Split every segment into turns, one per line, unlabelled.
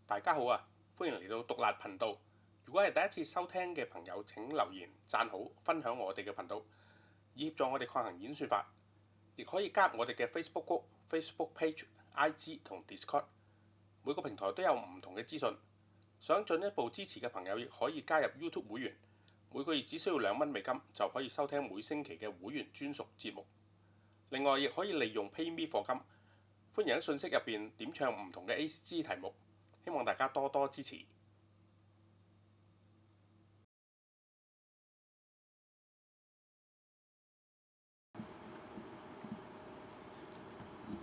大家好啊，歡迎嚟到獨立頻道。如果係第一次收聽嘅朋友，請留言、讚好、分享我哋嘅頻道，以協助我哋抗衡演算法。亦可以加入我哋嘅 Facebook group、Facebook page、IG 同 Discord。每個平台都有唔同嘅資訊。想進一步支持嘅朋友，亦可以加入 YouTube 會員。每個月只需要2蚊美金，就可以收聽每星期嘅會員專屬節目。另外，亦可以利用 PayMe 課金。歡迎喺信息入邊點唱唔同嘅 ACG 題目。希望大家多多支持。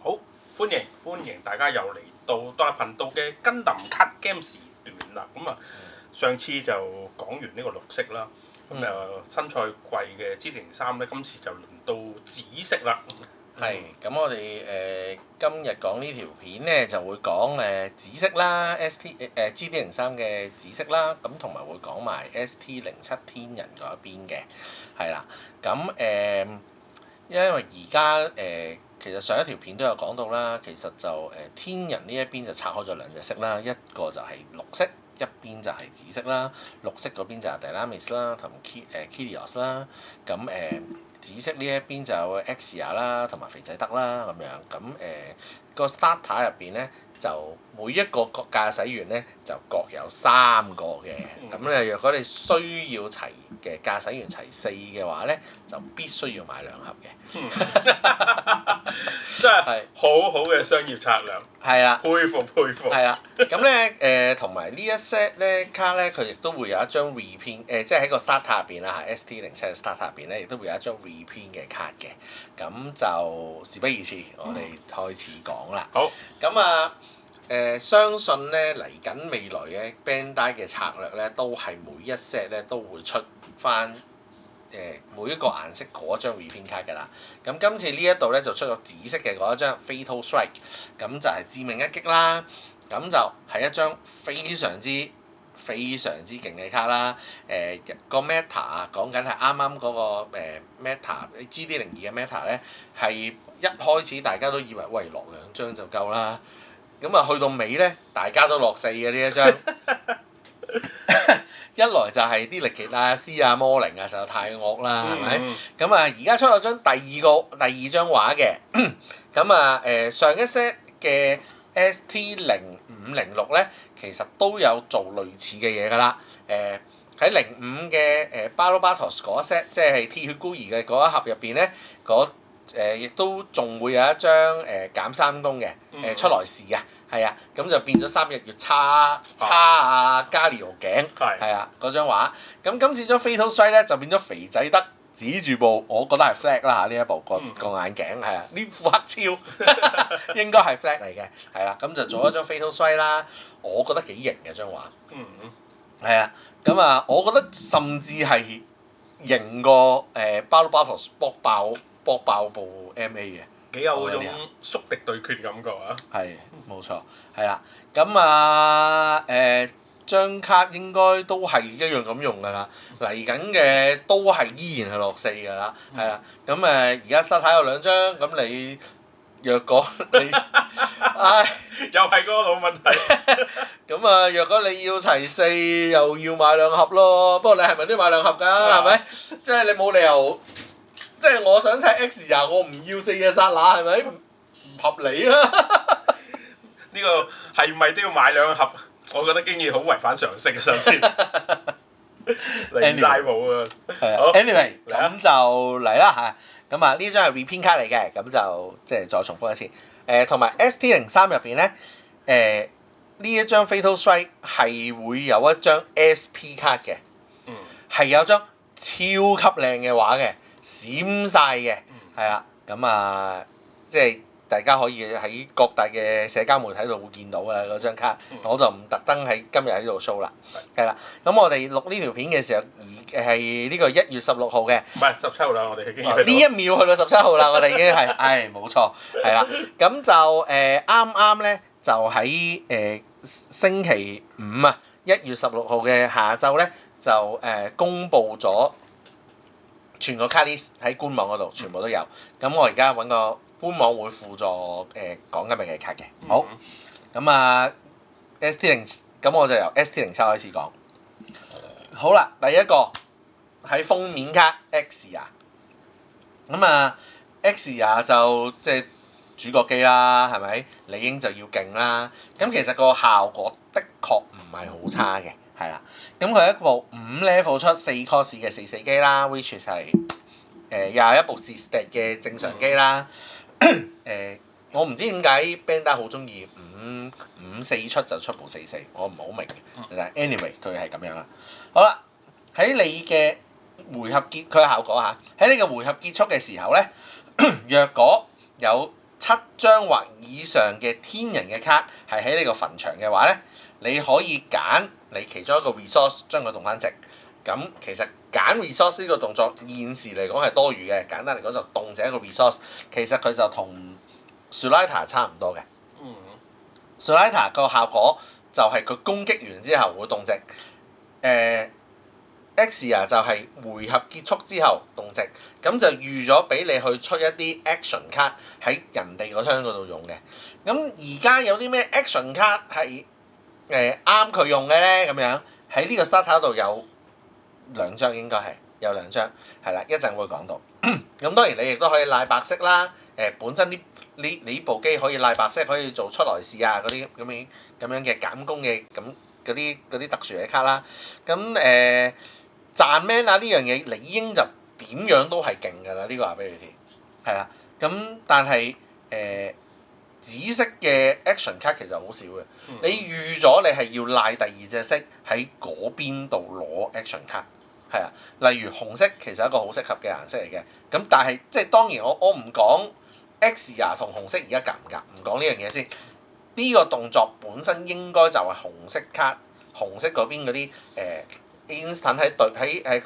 好，歡迎大家又嚟到獨立頻道嘅Gundam Card Game時段啦。咁啊，上次就講完呢個綠色啦。咁新賽季嘅 G03咧，今次就輪到紫色啦。
係，咁我哋今日講呢條片咧，就會講紫色啦，GD03嘅紫色啦，咁同埋會講埋 ST07天人嗰一邊嘅，係啦。咁因為而家其實上一條片都有講到啦，其實就天人呢一邊就拆開咗兩隻色啦，一個就係綠色，一邊就係紫色啦。綠色嗰邊就係 Dynamis 啦，同 Kilios 啦。咁紫色呢一邊就有 Exia 啦，同埋肥仔德啦咁樣。咁個 starter 入邊咧，就每一個駕駛員咧就各有3個嘅。咁咧，若果你需要齊嘅駕駛員齊4嘅話咧，就必須要買2盒嘅。
真係好好嘅商業策略。
係啦，
佩服。
係啦，咁咧同埋呢一 set 咧卡咧，佢亦都會有一張 reprint 即係喺個 starter 入邊啦嚇 ST07 嘅 starter 入邊咧，亦都會有一張 reprint 嘅卡嘅。咁就事不宜遲，我哋開始講啦。
好。
咁相信咧嚟緊未來嘅 Bandai 嘅策略咧，都係每一 set 咧都會出翻每一個顏色嗰張 reprint 卡㗎啦。咁今次呢一度咧就出咗紫色嘅嗰一張 Fatal Strike， 咁就係致命一擊啦。咁就係一張非常之勁嘅卡啦。個 meta 啊，講緊係啱啱嗰個meta GD02嘅 meta 咧，係一開始大家都以為喂落2張就夠啦。咁啊去到尾咧，大家都落4嘅呢一張。一來就係啲力奇大師啊、魔靈啊，實在太惡啦，係咪？咁啊，而家出咗張第二張畫嘅。咁啊上一 set 嘅 ST0506咧，其實都有做類似嘅嘢㗎啦。喺05嘅Balobatos嗰一 set，即係鐵血孤兒嘅嗰一盒入邊咧，亦都仲會有一張減3攻嘅出來時啊，係啊，咁就變咗3日月叉啊加利奧頸，係啊嗰張畫。咁今次張 Fatal Strike 咧就變咗肥仔德指住部，我覺得係 flag 啦嚇，呢一部個眼鏡係啊，呢副黑超應該係 flag 嚟嘅，係啦，咁就做一張 Fatal Strike 啦，我覺得幾型嘅張畫。係啊，咁啊，我覺得甚至係型過Balobatos 搏爆部 MA 嘅，
幾有嗰種宿敵對決嘅感覺啊！
係冇錯，係啦。咁張卡應該都係一樣咁用㗎啦。嚟緊嘅都係依然係落4㗎啦，係啦。咁而家 starter 有2張，咁你若果你
又係嗰個老問題。
咁若果你要齊4，又要買2盒咯。不過你係咪都要買2盒㗎？係咪？即係你冇理由。即係我想砌 X 啊！我唔要4隻剎那係咪？唔合理啊！
呢個係咪都要買2盒？我覺得經已好違反常識嘅，首先。你拉冇啊！
係啊。Anyway，咁就嚟啦嚇。咁呢張係 reprint 卡嚟嘅，咁就即係再重複一次。同埋 ST03入邊咧，呢一張 Fatal Strike 係會有一張 SP 卡嘅，係有張超級靚嘅畫嘅。閃晒嘅，係啦，咁即係大家可以喺各大嘅社交媒體度會見到嘅嗰張卡，我就唔特登喺今日喺度 show 啦，係啦，咁我哋錄呢條片嘅時候，係呢個1月16號嘅，
唔係17號啦，我哋已經
呢一秒去到17號啦，我哋已經係，冇錯，係啦，咁就啱啱咧就喺星期5啊，1月16號嘅下晝咧就公佈咗。全個卡 list 喺官網嗰度全部都有，咁我而家揾個官網會輔助講今日嘅卡嘅。好，咁 ST0，咁我就由 ST07開始講。好啦，第一個喺封面卡 Xia，咁啊 Xia 就即係主角機啦，係咪？理應就要勁啦。咁其實個效果的確唔係好差嘅，係啦。咁佢係一部5 level 出4 cost 嘅44機啦 ，which 係21部 System 嘅正常機啦。我唔知點解 Bandai 好中意5 4出就出部44，我唔係好明嘅。但係 anyway 佢係咁樣啦。好啦，喺你嘅回合結佢嘅效果嚇，喺你嘅回合結束嘅時候咧，若果有7張或以上嘅天人嘅卡係喺你個墳場嘅話咧，你可以揀你其中一個 resource 將佢動翻直。咁其實揀 resource 呢個動作現時嚟講係多餘嘅，簡單嚟講就動這一個 resource，其實佢就同 Sulita 差唔多嘅。Sulita 個效果就係佢攻擊完之後會動直。Xia 就係回合結束之後動直，咁就預咗俾你去出一啲 action 卡喺人哋個箱嗰度用嘅。咁而家有啲咩 action 卡係啱佢用嘅咧？咁樣喺呢個 starter 度有2張，應該係有2張，係啦，一陣會講到。咁當然你亦都可以賴白色啦。本身呢部機可以賴白色，可以做出來試啊嗰啲咁樣嘅減攻嘅咁嗰啲特殊嘅卡啦。咁賺 man 啊呢樣嘢理應就點樣都係勁㗎啦，呢個話俾你聽，係啦。咁但係紫色嘅 action 卡其實好少嘅，你預咗你係要賴第二隻色喺嗰邊度攞 action 卡，係啊。例如紅色其實係一個好適合嘅顏色嚟嘅，咁但係即係當然我唔講 Xia 同紅色而家夾唔夾，唔講呢樣嘢先。呢個動作本身應該就係紅色卡，紅色嗰邊嗰啲instant 喺嗰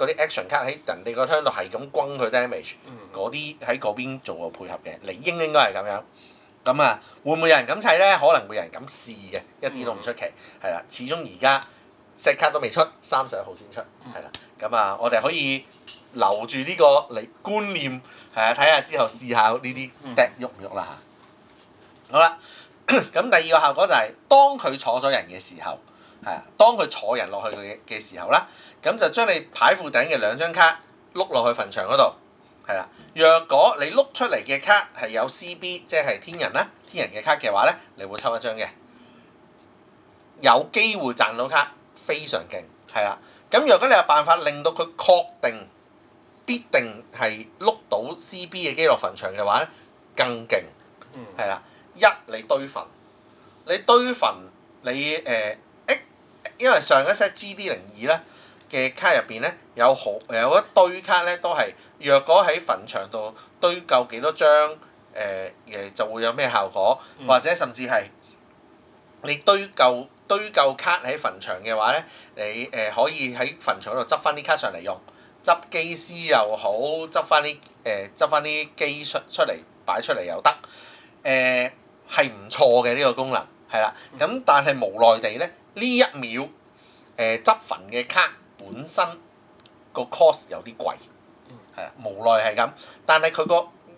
啲 action 卡喺人哋個槍度係咁轟佢 damage，嗰啲喺嗰邊做個配合嘅，理應該係咁樣。咁啊，會唔會有人咁砌咧？可能會有人咁試嘅，一啲都唔出奇。係啦，始終而家 set 卡都未出，31號先出，係啦。咁啊，我哋可以留住呢個嚟觀念，係啊，睇下之後試下呢啲 deck 喐唔喐啦嚇。好啦，咁第二個效果就係、當佢坐咗人嘅時候。係啊，當佢坐人落去嘅時候啦，咁就將你牌庫頂嘅2張卡碌落去墳場嗰度，係啦。若果你碌出嚟嘅卡係有 CB， 即係天人啦，天人嘅卡嘅話咧，你會抽1張嘅，有機會賺到卡，非常勁，係啦。咁若果你有辦法令到佢確定必定係碌到 CB 嘅機落墳場嘅話咧，更勁，係啦。你堆墳，因為上一 set GD02咧嘅卡入邊咧有一堆卡咧都係，若果喺墳場度堆夠幾多張就會有咩效果，或者甚至係你堆夠卡喺墳場嘅話咧，你可以喺墳場度執翻啲卡上嚟用，執機師又好，執翻啲機出嚟擺出嚟又得，係唔錯嘅呢個功能，係啦。咁但係無奈地咧。呢1秒執墳嘅卡本身個 cost 有啲貴，係啊，無奈係咁。但係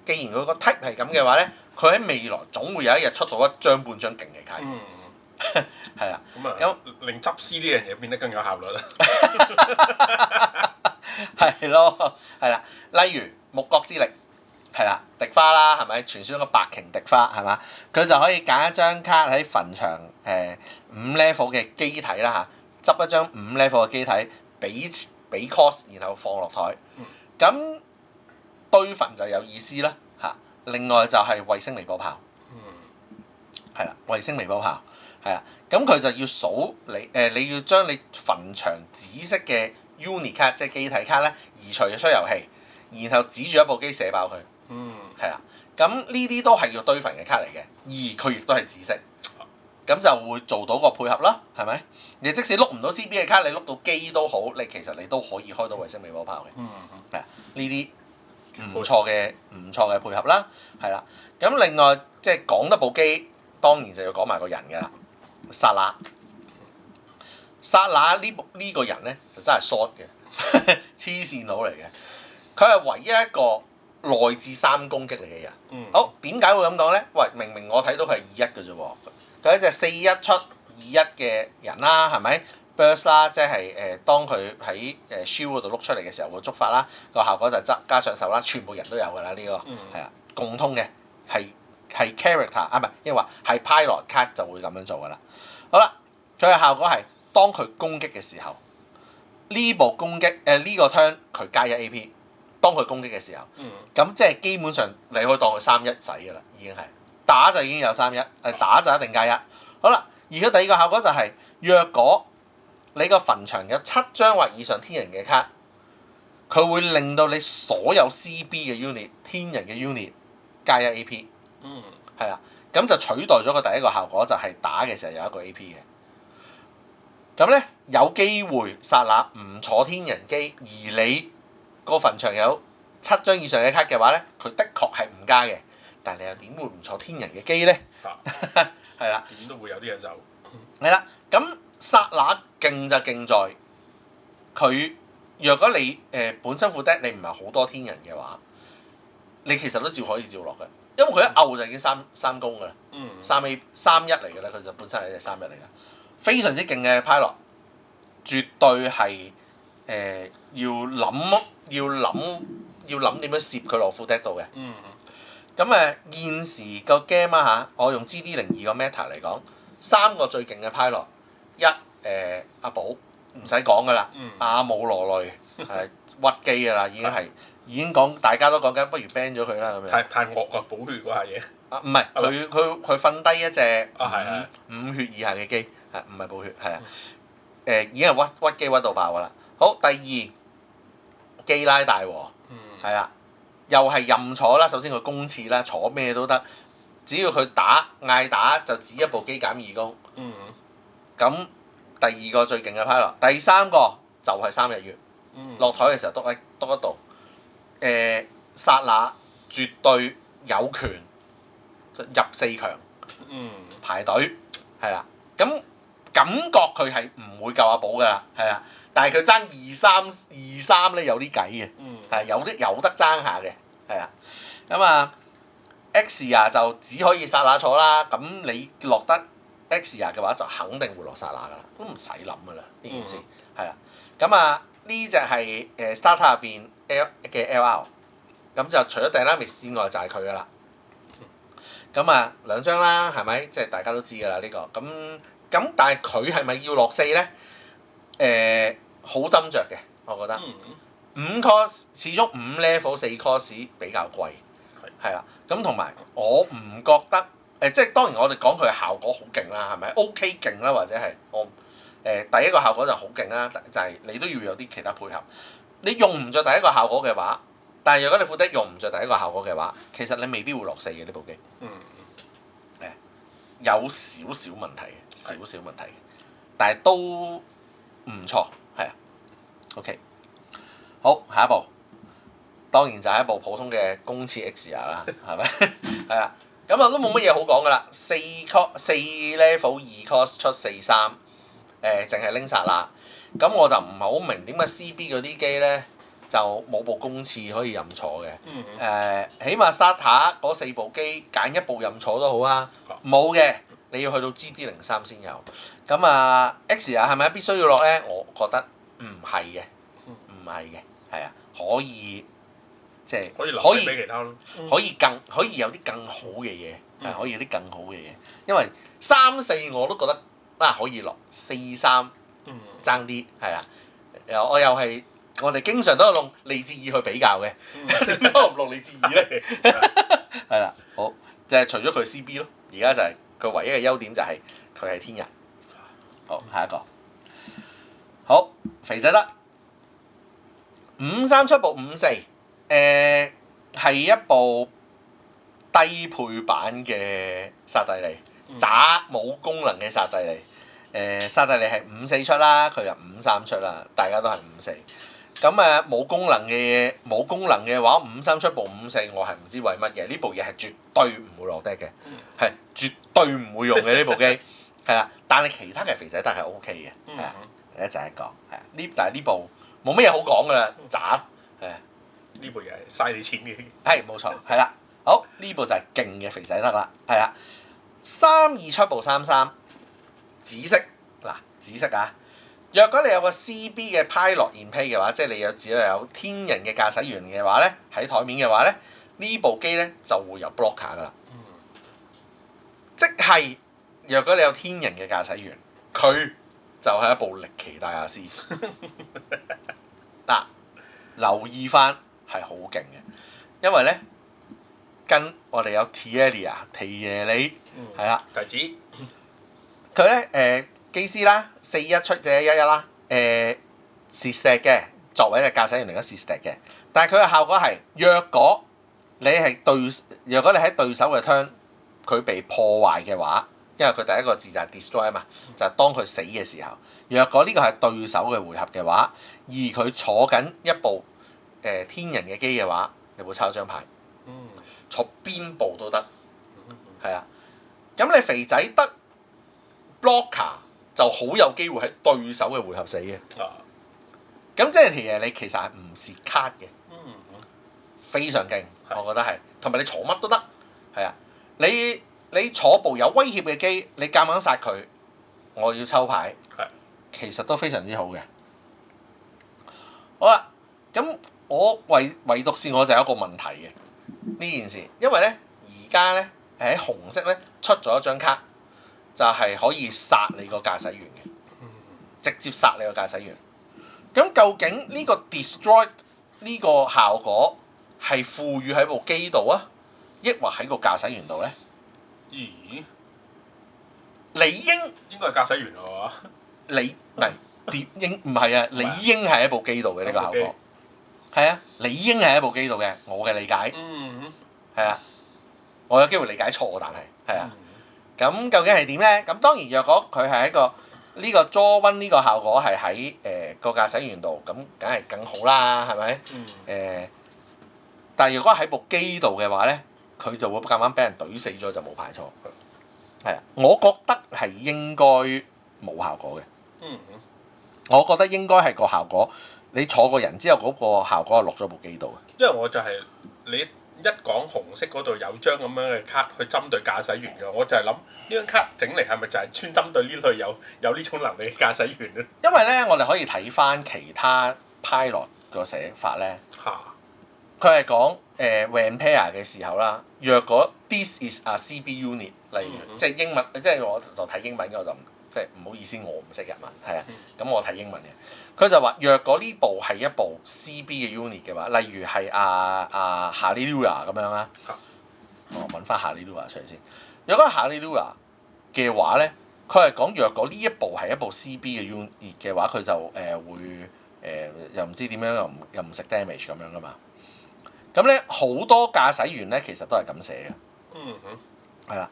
既然佢個 type 係咁嘅話咧，佢喺未來總會有一日出到1張半張勁嘅卡，係啦。
咁令執屍呢樣嘢變得更有效率啦。
係咯，係啦。例如木角之力，係啦，滴花啦，係咪？傳説個白鯨滴花係嘛？佢就可以揀1張卡喺墳場5 level 嘅機體啦嚇，執1張5 level 嘅機體，俾 cost， 然後放落台。咁堆墳就有意思啦嚇。另外就係衛星微波炮，係啦，衛星微波炮係啦。咁佢就要數你要將你墳場紫色嘅 unit 卡，即係機體卡咧移除咗出遊戲，然後指住一部機射爆佢。係啦，咁呢啲都係要堆墳嘅卡嚟嘅，而佢亦都係紫色，咁就會做到個配合啦，係咪？你即使碌唔到 CB 嘅卡，你碌到機都好，其實你都可以開到衛星微波炮嘅。係啊，呢啲唔錯嘅配合啦，係啦。咁另外即係講得部機，當然就要講埋個人㗎啦。薩拿呢個人咧就真係 short 嘅，黐線佬嚟嘅。佢係唯一一個內置3攻擊力嘅人。好，點解會咁講咧？喂，明明我睇到佢係21嘅啫喎，佢一隻41出21嘅人啦，係咪 burst 啦，即係當佢喺shield 嗰度碌出嚟嘅時候會觸發啦，個效果就加上手啦，全部人都有㗎啦，呢個係啊，共通嘅係 character 啊，唔係因為話係 pilot card 就會咁樣做㗎啦。好啦，佢嘅效果係當佢攻擊嘅時候，呢部攻擊呢個 turn 佢加1 AP， 當佢攻擊嘅時候，咁即係基本上你可以當佢3-1使㗎啦，已經係打就已經有3-1，打就一定加1。好啦，而佢第二個效果就係、若果你個墳場有7張或以上天人嘅卡，佢會令到你所有 CB 嘅 unit 天人嘅 unit 加1 AP。係啦，咁就取代咗個第一個效果，就係打嘅時候有一個 AP 嘅。咁咧有機會剎那唔坐天人機，而你個墳場有7張以上嘅卡嘅話咧，佢的確係唔加嘅。但係你又點會唔坐天人嘅機咧？係啦，
點都會有啲人就
係啦。咁剎那勁就勁在佢，若果你本身副 deck 你唔係好多天人嘅話，你其實都可以照落嘅，因為佢一漚就已經三攻㗎啦，3A 3-1嚟㗎啦，佢就本身係隻3-1嚟㗎，非常之勁嘅 pilot，絕對係要諗點樣攝佢落副 deck 度嘅。咁現時個 game 啊嚇，我用 GD02個 meta 嚟講，3個最勁嘅 pilot， 阿寶唔使講㗎啦，阿姆羅雷係屈機㗎啦，已經講大家都講緊，不如 ban 咗佢啦咁樣。
太惡啊！補血嗰下嘢。
唔係佢瞓低一隻5血以下嘅機，唔係補血係啊。已經係屈機屈到爆㗎啦。好，第二基拉大和係啦。又係任坐啦，首先佢攻刺啦，坐咩都得，只要佢嗌打就指一部機減2攻。咁第二個最勁嘅 pilot， 第三個就係3日月，落台嘅時候篤一度，剎那絕對有權入4強，排隊係啦。咁感覺佢係唔會救阿寶㗎啦，係啦。但係佢爭2-3咧有啲計嘅，係有得爭下嘅，係啊。咁啊 X 就只可以剎那坐啦。咁你落得 X 嘅話，就肯定會落剎那㗎啦，都唔使諗㗎啦呢件事，係啊。咁呢隻係Starter 入邊嘅 LR， 咁就除咗 Dynamics 之外就係佢㗎啦。咁2張啦，係咪？即係大家都知㗎啦呢個。咁但係佢係咪要落4咧？好斟酌嘅，我覺得。5 cost 始終5 level 4 cost 比較貴，係啦。咁同埋我唔覺得即係當然我哋講佢嘅效果好勁啦，係咪 ？OK 勁啦，或者係我第一個效果就好勁啦，就係你都要有啲其他配合。你用唔着第一個效果嘅話，但係如果你副 deck 用唔着第一個效果嘅話，其實你未必會落4嘅呢部機。有少少問題嘅，少少問題嘅，但係都唔錯，係啊。OK， 好，下一步，當然就係一部普通嘅公廁 X 啦，係咪？係啊，咁都冇乜嘢好講噶啦。4 level 2 cost 出4-3，淨係拎剎那。咁我就唔係好明點解 CB 嗰啲機咧就冇部公廁可以任坐嘅。起碼 Starter 嗰4部機揀一部任坐都好啊。冇嘅，你要去到 GD03先有。咁X 係咪必須要落咧？我覺得唔係嘅，唔係嘅，係啊，可以即係
可以留低俾其他咯。
可以有啲更好嘅嘢，係可以有啲更好嘅嘢。因為3-4我都覺得可以落4-3。爭啲係啊！我又係我哋經常都有用利智爾去比較嘅，點解我唔落利智爾咧？係啦，好就係除咗佢 CB 咯，而家就係佢唯一嘅優點就係佢係天人。好，下一個好肥仔得5-3出部5-4，係一部低配版嘅剎帝利，渣冇功能嘅剎帝利。剎帝利係5-4出啦，佢就5-3出啦，大家都係5-4。咁冇功能嘅話，5-3出部5-4，我係唔知為乜嘅。呢部嘢係絕對唔會落 deck 嘅，係絕對唔會用嘅呢部機，係啦。但係其他嘅肥仔都係 OK 嘅，係啊，就係一個係啊。但係呢部冇乜嘢好講㗎啦，渣係啊。
呢部嘢係嘥你錢嘅。
係冇錯，係啦。好，呢部就係勁嘅肥仔得啦，係啦。3-2出部3-3。紫色嗱，紫色啊！若果你有個 CB 嘅 pilot in play 嘅話，即係你只要有天人嘅駕駛員嘅話咧，喺台面嘅話咧，呢部機咧就會有 blocker 噶啦。即係若果你有天人嘅駕駛員，佢就係一部力奇戴亞斯。嗱，留意翻係好勁嘅，因為咧跟我哋有 Tielia 提耶里係啦，
提子
佢咧機師啦，41出者11啦，蝕石嘅，作為一個駕駛員嚟講蝕石嘅，但係佢嘅效果係，若果你喺對手嘅 turn 佢被破壞嘅話，因為佢第一個字就係 destroy 啊嘛，就係當佢死嘅時候，若果呢個係對手嘅回合嘅話，而佢坐緊一部天人嘅機嘅話，你會抄張牌，坐邊部都得，係啊，咁你肥仔得 blocker 就好有機會喺對手嘅回合死嘅，咁即係其實你其實係唔蝕卡嘅，非常勁，我覺得係，同埋你坐乜都得，係啊，你坐部有威脅嘅機，你夾硬殺佢，我要抽牌，其實都非常之好嘅。好啦，咁我唯獨是我就有一個問題嘅呢件事，因為咧而家咧喺紅色咧出咗一張卡，就係可以殺你個駕駛員嘅，直接殺你個駕駛員。咁究竟呢個 destroy 呢個效果係賦予喺部機度啊，抑或喺個駕駛員度咧？
咦？
理應
該係駕駛員喎。
理應唔係啊，理應係喺部機度嘅呢個效果。係啊，理應係喺部機度嘅，我嘅理解。係啊，我有機會理解錯，但係啊。咁究竟係點咧？咁當然若果佢係一個呢個 draw one 呢個效果係喺個駕駛員度，咁梗係更好啦，係咪？但係如果喺部機度嘅話咧，佢就會咁啱俾人懟死咗就冇牌錯。係啊，我覺得係應該冇效果嘅。我覺得應該係個效果，你坐個人之後嗰個效果係落咗部機度嘅。
因為我就係你一講紅色嗰度有張咁樣嘅卡去針對駕駛員嘅，我就係諗呢張卡整嚟係咪就係專針對呢類有呢種能力嘅駕駛員咧？
因為咧，我哋可以睇翻其他 pilot 個寫法咧。佢係講Vampire 嘅時候啦，若果 this is a CB unit， 例如即係英文，即係我就睇英文嘅，我就即係唔好意思，我唔識日文，係啊，咁我睇英文嘅。佢就話若果呢部係一部 CB 嘅 unit 嘅話，例如係哈利路亞咁樣啦，我揾翻哈利路亞出嚟先。若果係哈利路亞嘅話咧，佢係講若果呢一部係一部 CB 嘅 unit 嘅話，佢就會又唔知點樣又唔食 damage 咁樣噶嘛。咁咧好多駕駛員咧其實都係咁寫嘅，係啦，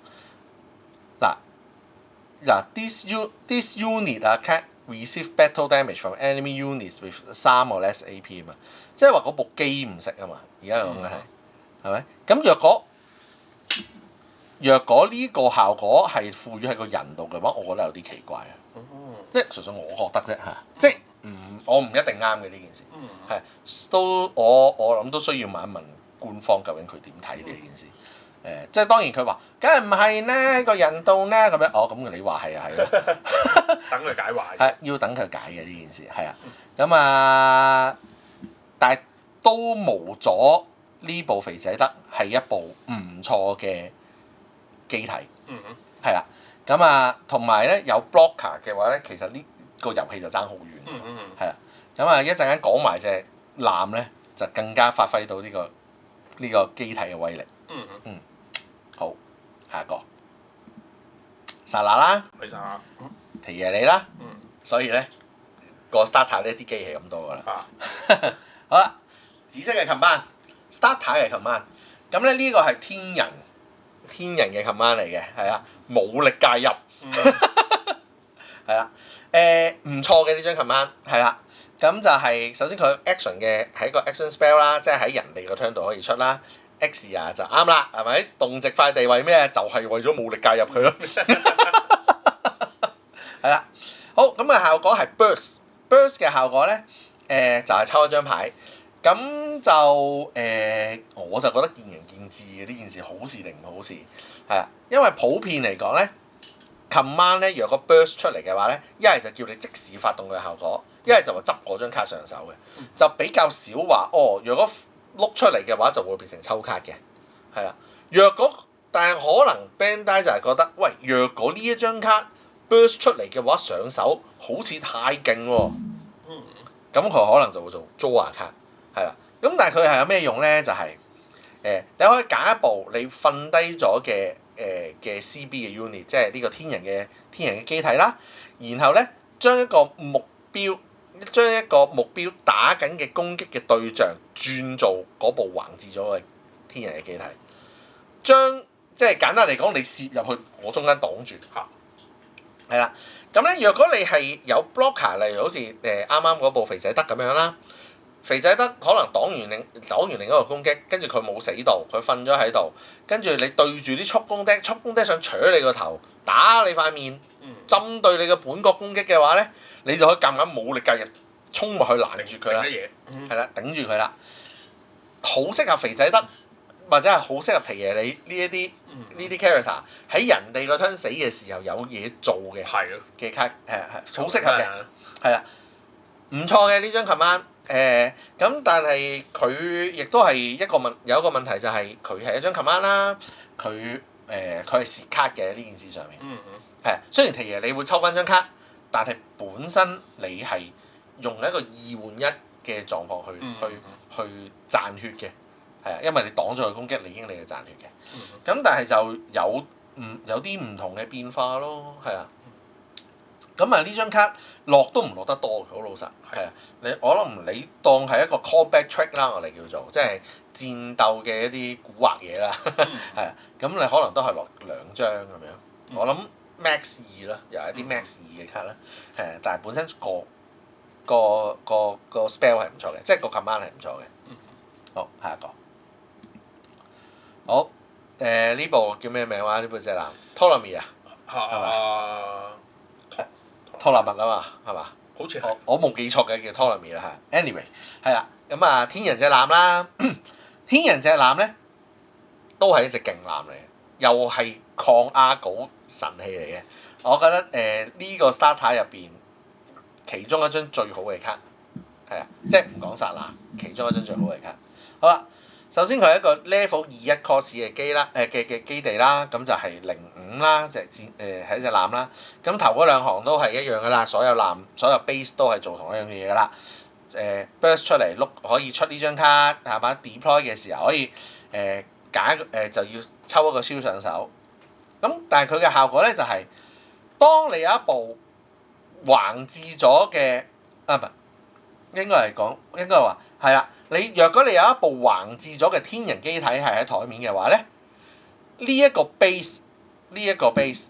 嗱 this unit can receive battle damage from enemy units with 3 or less AP 啊嘛，即係話嗰部機唔識啊嘛，而家講緊係咪？咁若果呢個效果係賦予喺個人度嘅話，我覺得有啲奇怪啊，即係純粹我覺得啫嚇，即係我唔一定啱嘅呢件事，係都我諗都需要問一問官方究竟佢點睇呢件事。即係當然佢話，梗係唔係咧個人度咧咁樣，咁你話係啊係咯，
等佢解話。
係要等佢解嘅呢件事，係啊，咁啊，但係都無阻呢部肥仔得係一部唔錯嘅機體，係啦，咁啊同埋咧有 blocker 嘅話咧，其實呢個遊戲就爭好遠，係啦，咁啊一陣間講埋隻艦咧，就更加發揮到呢個機體嘅威力，好，下一個薩拿啦，提耶你啦，所以咧個 starter 呢啲機係咁多噶啦。好啦，紫色嘅 command，starter 嘅 command，咁咧呢個係天人嘅 command 嚟嘅，係啊，武力介入，係啦，唔錯嘅呢張 command，係啦，咁就係首先佢 action 嘅係一個 action spell 啦，即係喺人哋個 turn 度可以出啦。X 啊就啱啦，係咪？動直塊地為咩？就係為咗武力介入佢咯。係啦，好咁嘅效果係 burst 嘅效果咧，就係抽一張牌。咁就我就覺得見仁見智嘅呢件事，好事定唔好事？係啊，因為普遍嚟講咧 command 咧，若果 burst 出嚟嘅話咧，一係就叫你即時發動嘅效果，一係就話執嗰張卡上手嘅，就比較少話若果碌出嚟嘅話就會變成抽卡嘅，係啦。若果但係可能 Bandai 就係覺得，喂，若果呢一張卡 burst 出嚟嘅話上手好似太勁喎，咁佢可能就會做 draw 卡，係啦。咁但係佢係有咩用咧？就係、你可以揀一部你瞓低咗嘅CB 嘅 unit，即係呢個天人嘅機體啦。然後咧將一個目標打緊嘅攻擊嘅對象轉做嗰部橫置咗嘅天人嘅機體，即係簡單嚟講，你攝入去我中間擋住，係啦。咁咧，若果你係有 blocker， 例如好似啱啱嗰部肥仔德咁樣啦。肥仔德可能擋完另一個攻擊，跟住佢冇死到，佢瞓咗喺度，跟住你對住啲速攻釘想錘你個頭，打你塊面，針對你嘅本國攻擊嘅話咧，你就可以夾硬武力介入，衝落去攔住佢啦，係啦，頂住佢啦，好適合肥仔德，或者係好適合皮爺你呢啲 character 喺人哋個 turn 死嘅時候有嘢做嘅卡，好適合嘅，係啦，唔錯嘅呢張 command。咁但係佢亦都係有一個問題就係佢係一張 command 啦，佢係蝕卡嘅呢件事上面，係雖然提爺你會抽翻張卡，但係本身你係用一個2換1嘅狀況去賺血嘅，係啊，因為你擋咗佢攻擊，你已經係賺血嘅，咁但係就有啲唔同嘅變化咯，係啊。咁啊呢張卡落都唔落得多，好老實。係啊，我諗你當係一個 callback trick 啦，我哋叫做即係戰鬥嘅一啲古惑嘢啦。係啊，咁你可能都係落2張咁樣。我諗 max 2啦，又係一啲 max 2嘅卡啦。但係本身個 spell 係唔錯嘅，即係個 command 係唔錯嘅。好，下一個。好，呢部叫咩名話？呢部隻男 Ptolemy 啊，係嘛？托勒密啊嘛，係嘛？
好似係
我冇記錯嘅叫托勒密啦嚇。anyway 係啦，咁啊天人隻艦啦，天人隻艦咧都係一隻勁艦嚟嘅，又係抗阿狗神器嚟嘅。我覺得呢個 starter 入邊其中一張最好嘅卡係啊，即係唔講殺啦，其中一張最好嘅卡。好啦，首先佢係一個 level 21 cost 嘅機啦，嘅基地啦，咁就係05啦，就係係一隻艦啦。咁頭嗰2行都係一樣噶啦，所有 base 都係做同一樣嘅嘢噶啦。burst 出嚟碌可以出呢張卡，係嘛？deploy 嘅時候可以就要抽一個燒上手。咁但係佢嘅效果咧就係、當你有一部橫置咗嘅應該話係啦。若果你有一部橫置咗嘅天人機體係喺台面嘅話咧，呢一個 base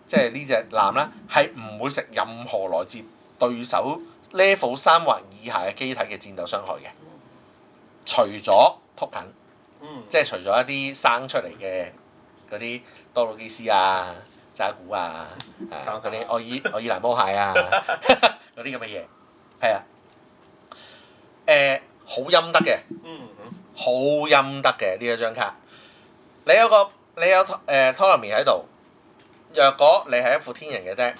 即係呢隻艦啦，係唔會食任何來自對手 level 3或以下嘅機體嘅戰鬥傷害嘅，除咗 token，即係除咗一啲生出嚟嘅嗰啲多魯基斯啊、扎古啊、嗰啲愛爾蘭魔蟹啊嗰啲咁嘅嘢，係啊，好陰德嘅，好陰德嘅呢一張卡。你有 Ptolemy 喺度，若果你係一副天人嘅 deck，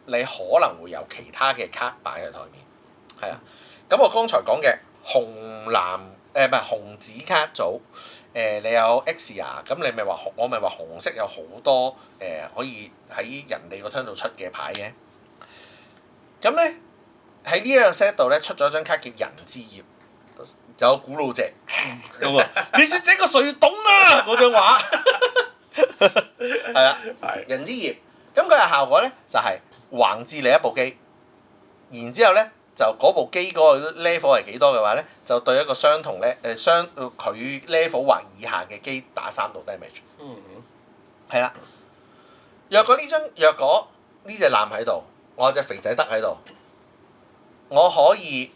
你可能會有其他嘅卡擺喺台面，係啊。咁我剛才講嘅紅紫卡組，你有 Exia， 咁你我咪話紅色有好多可以喺人哋個 turn 度出嘅牌嘅。咁咧喺呢一個 set 度咧出咗張卡叫人之葉。有古老隻咁啊！你説這個誰懂啊？嗰張畫係啦，人之葉。咁佢嘅效果咧就係橫置你一部機，然之後咧就嗰部機嗰個 level 係幾多嘅話咧，就對一個相同咧佢 level 或以下嘅機打3度 damage。係啦。若果呢隻艦喺度，我有隻肥仔德喺度，我可以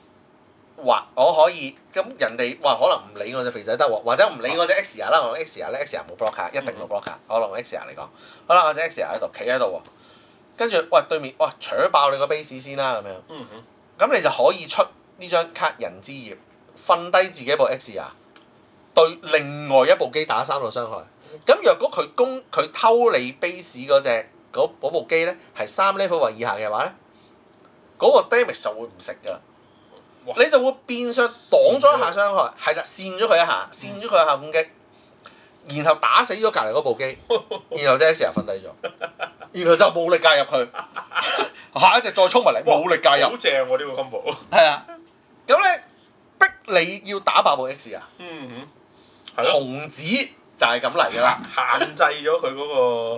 咁人哋可能唔理我隻肥仔德喎，或者唔理我隻 Exia 啦，我用 Exia 咧 ，Exia 冇 blocker， 一定冇 blocker。我用 Exia 嚟講，好啦，我隻 Exia 喺度，企喺度喎，跟住對面扯爆你個 base 先啦咁樣，咁你就可以出呢張卡人之葉，瞓低自己部 Exia，對另外一部機打3度傷害。咁若果佢偷你 base 嗰隻嗰部機咧係3 level 或以下嘅話咧，嗰、個 damage 就會唔食㗎啦。
哇
你就會變相擋咗一下傷害，係啦，跣咗佢一下，跣咗佢一下攻擊，然後打死咗隔離嗰部機，然後隻 X 又瞓低咗，然後就冇力介入佢，下一隻再衝埋嚟，冇力介入，
好正喎呢個 combo。
係啊，咁咧逼你要打爆部 X 啊，
係咯，
紅子就係咁嚟㗎啦，
限制咗佢嗰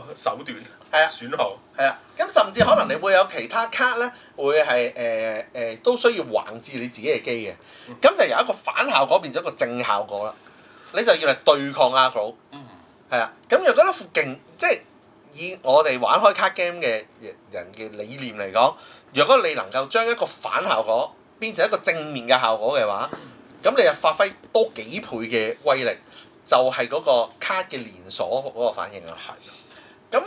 個手段
係啊
損耗。
係啊，咁甚至可能你會有其他卡咧，會係都需要橫置你自己嘅機嘅，咁就由一個反效果變咗一個正效果啦，你就要嚟對抗 aggro。係啊，咁若果一副勁，即係以我哋玩開卡 game 嘅人嘅理念嚟講，若果你能夠將一個反效果變成一個正面嘅效果嘅話，咁你就發揮多幾倍嘅威力，就係、嗰個卡嘅連鎖嗰個反應啦。咁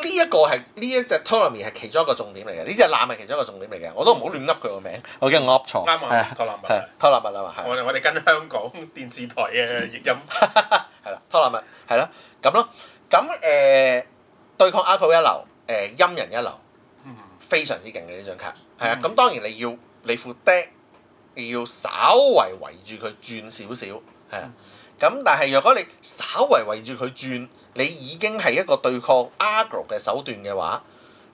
呢一個係呢一隻 Ptolemy 係其中一個重點嚟嘅，呢隻艦係其中一個重點嚟嘅，我都唔好亂噏佢個名，我驚我噏錯。
啱啊，托納物。
托納物啊嘛，係。
我哋跟香港電視台嘅譯音。
係啦，托納物係咯，咁咯，咁對抗 Aggro 一流，陰人一流，非常之勁嘅呢張卡，係啊，咁當然你副 deck 你要稍為圍住佢轉少少，係啊，咁但係若果你稍為圍住佢轉，你已經係一個對抗 Aggro 嘅手段嘅話，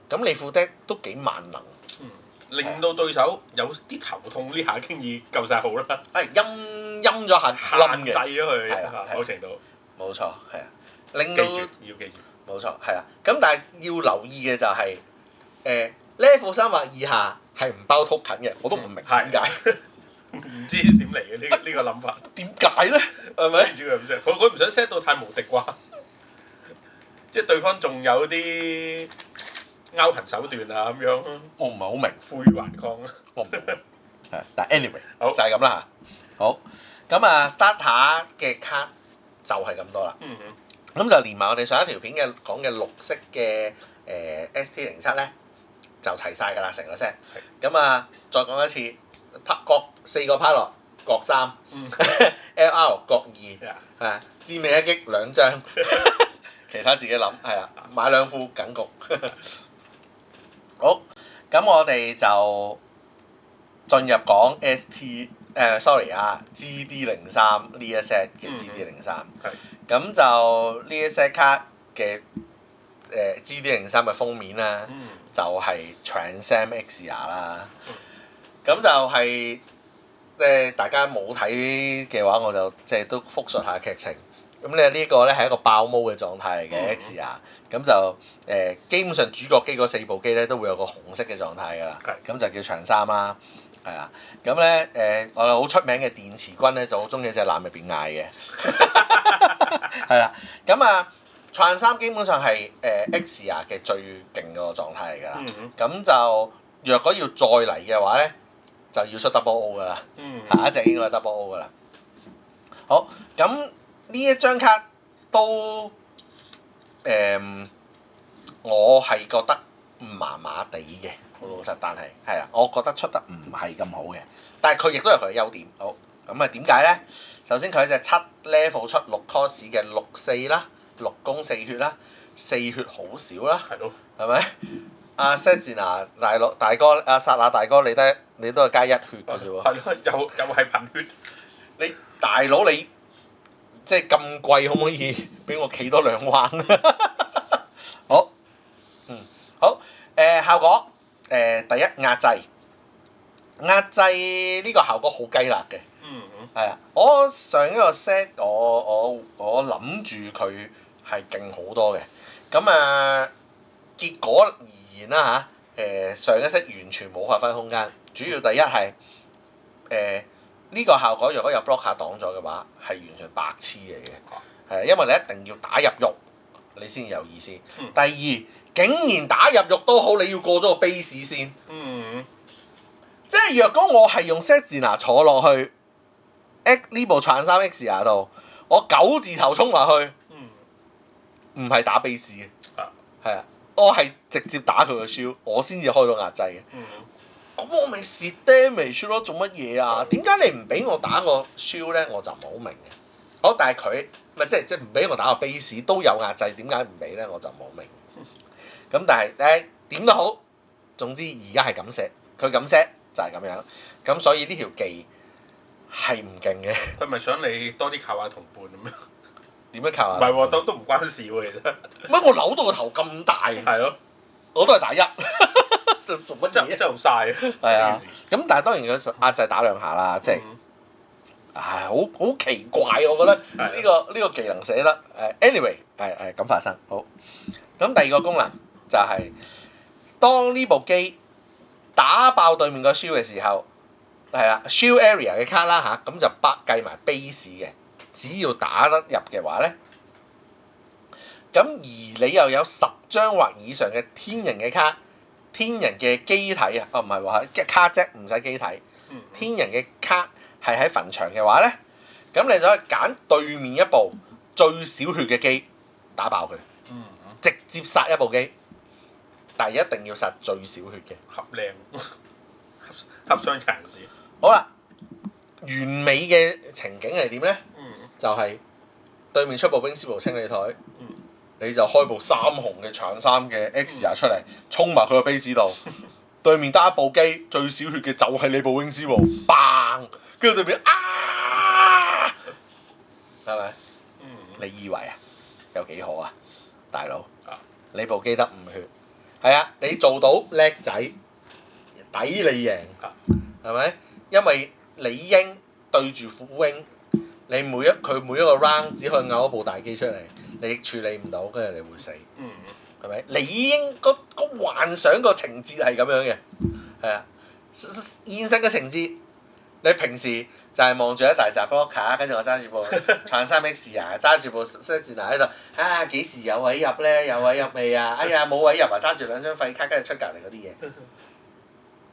咁你副 deck 都幾萬能，
令到對手有啲頭痛，呢下經已夠晒好啦。
係陰咗下冧
限制
嘅，
咗佢，
係啊
某程度。
冇錯，係啊，令到
要記住。
冇錯，係啊，咁但係要留意嘅就係、level 3或以下係唔包 token 嘅，我都唔明點解。
唔知點嚟嘅呢個諗法。
點解咧？係咪？
唔知佢唔 set，佢唔想 set 到太無敵啩？即係對方仲有啲勾痕手段啊咁樣。
我唔係好明，
負隅頑抗啊！
我唔明。係，但 anyway
好
就係咁啦嚇。好，咁啊 starter 嘅卡就係咁多啦。咁就連埋我哋上一條片嘅講嘅綠色嘅ST07咧，就齊晒㗎啦，成個 set。咁啊，再講一次，各4個 pilot 各3，LR 各2，係啊，致命一擊2張，其他自己諗，係啊，買2副緊局。好，咁我哋就進入講 sorry 啊 GD03呢一 set 嘅 GD03，咁就呢一 set 卡嘅GD03嘅封面啦，就係 Transam XR 啦，咁就係大家冇睇嘅話，我就即係都複述下劇情。咁咧呢個咧係一個爆毛嘅狀態嚟嘅 XR，咁就基本上主角機嗰4部機咧都會有個紅色嘅狀態㗎啦，咁就叫長衫啦。係啊，咁咧我哋好出名嘅電池軍咧就好中意隻艦入邊嗌嘅，係啦，咁啊撐3基本上係XR 嘅最勁嗰個狀態嚟㗎啦，咁就若果要再嚟嘅話咧，就要出 double O 㗎啦，下一隻應該係 double O 㗎啦。好，咁呢一張卡都我係覺得麻麻地嘅。好老實，但係啊，我覺得出得唔係咁好嘅，但係佢亦都有佢嘅優點。好，咁啊點解咧？首先佢係隻7 level 出6 cost 嘅64啦，6攻4血啦，4血好少啦，
係咯，
係咪？阿 Setsuna 大哥，阿薩那大哥，你都係加1血嘅啫喎。
係咯，又係貧血。
你大佬你即係咁貴，可唔可以俾我企多2彎？好，好，效果。第一壓制呢個效果好雞肋嘅，係啊！我上一個 set 我諗住佢係勁好多嘅，咁啊結果而言啦嚇，上一 set 完全冇發揮空間。主要第一係呢個效果，如果有 blocker 擋咗嘅話，係完全白痴嚟嘅，係因為你一定要打入肉，你先有意思。第二。竟然打入肉都好，你要過咗個 base 先。即係若果我係用 Setsuna 坐落去呢部撐3 XR 度，我9字頭衝埋去，唔係打 base 嘅，係啊，我係直接打佢個 shield，我先至開到壓制嘅。咁我咪蝕 damage 咯，做乜嘢啊？點解你唔俾我打個 shield 咧？我就唔係好明嘅。好，但係佢咪即係唔俾我打個 base 都有壓制，點解唔俾咧？我就唔好明。咁但係點都好，總之而家係咁 set，佢咁 set 就係咁樣。咁所以呢條技係唔勁嘅。
佢咪想你多啲靠下同伴咁樣？
點樣靠啊？
唔係喎，都唔關事喎，其實。
乜我扭到個頭咁大，
係咯，
我都係打一，做乜嘢？
真係好嘥啊！
係啊
呢件事，
咁但係當然佢壓制打兩下啦，即係
嗯
好奇怪，我覺得
係
呢個技能寫得anyway 係咁發生。好，咁第二個功能就係、當呢部機打爆對面個 shield 嘅時候，係啦 shield area 嘅卡啦嚇，咁就計埋 base 嘅，只要打得入嘅話咧，咁而你又有10張或以上嘅天人嘅卡，天人嘅機體啊，唔係話卡啫，唔使機體，
嗯
天人嘅卡係喺墳場嘅話咧，咁你就可以揀對面一部最少血嘅機打爆佢，
嗯，
直接殺一部機，但係一定要殺最少血嘅。
合靚，合雙殘事。
好啦，完美嘅情景係點咧？
嗯
就係、對面出部兵師部清理台，
嗯
你就開部3紅嘅長衫嘅 X 廿出嚟，衝埋佢個 base 度，對面得一部機，最少血嘅就係你部兵師部，砰！跟住對面係咪？
嗯，
你以為啊，有幾好啊，大佬
啊？
你部機得5血，係啊，你做到叻仔，抵你贏，係咪？因為理應對住副 wing，你佢每一個 round 只可以咬一部大機出嚟，你處理唔到，跟住你會死，
嗯
係咪？理應個幻想個情節係咁樣嘅，係啊，現實嘅情節。你平時就係望住一大紮 blocker，跟住我揸住部 Trans3X 啊，揸住部 Sentinel 喺度，幾時有位入咧？有位入未啊？哎呀冇位入啊！揸住2張廢卡，跟住出隔離嗰啲嘢，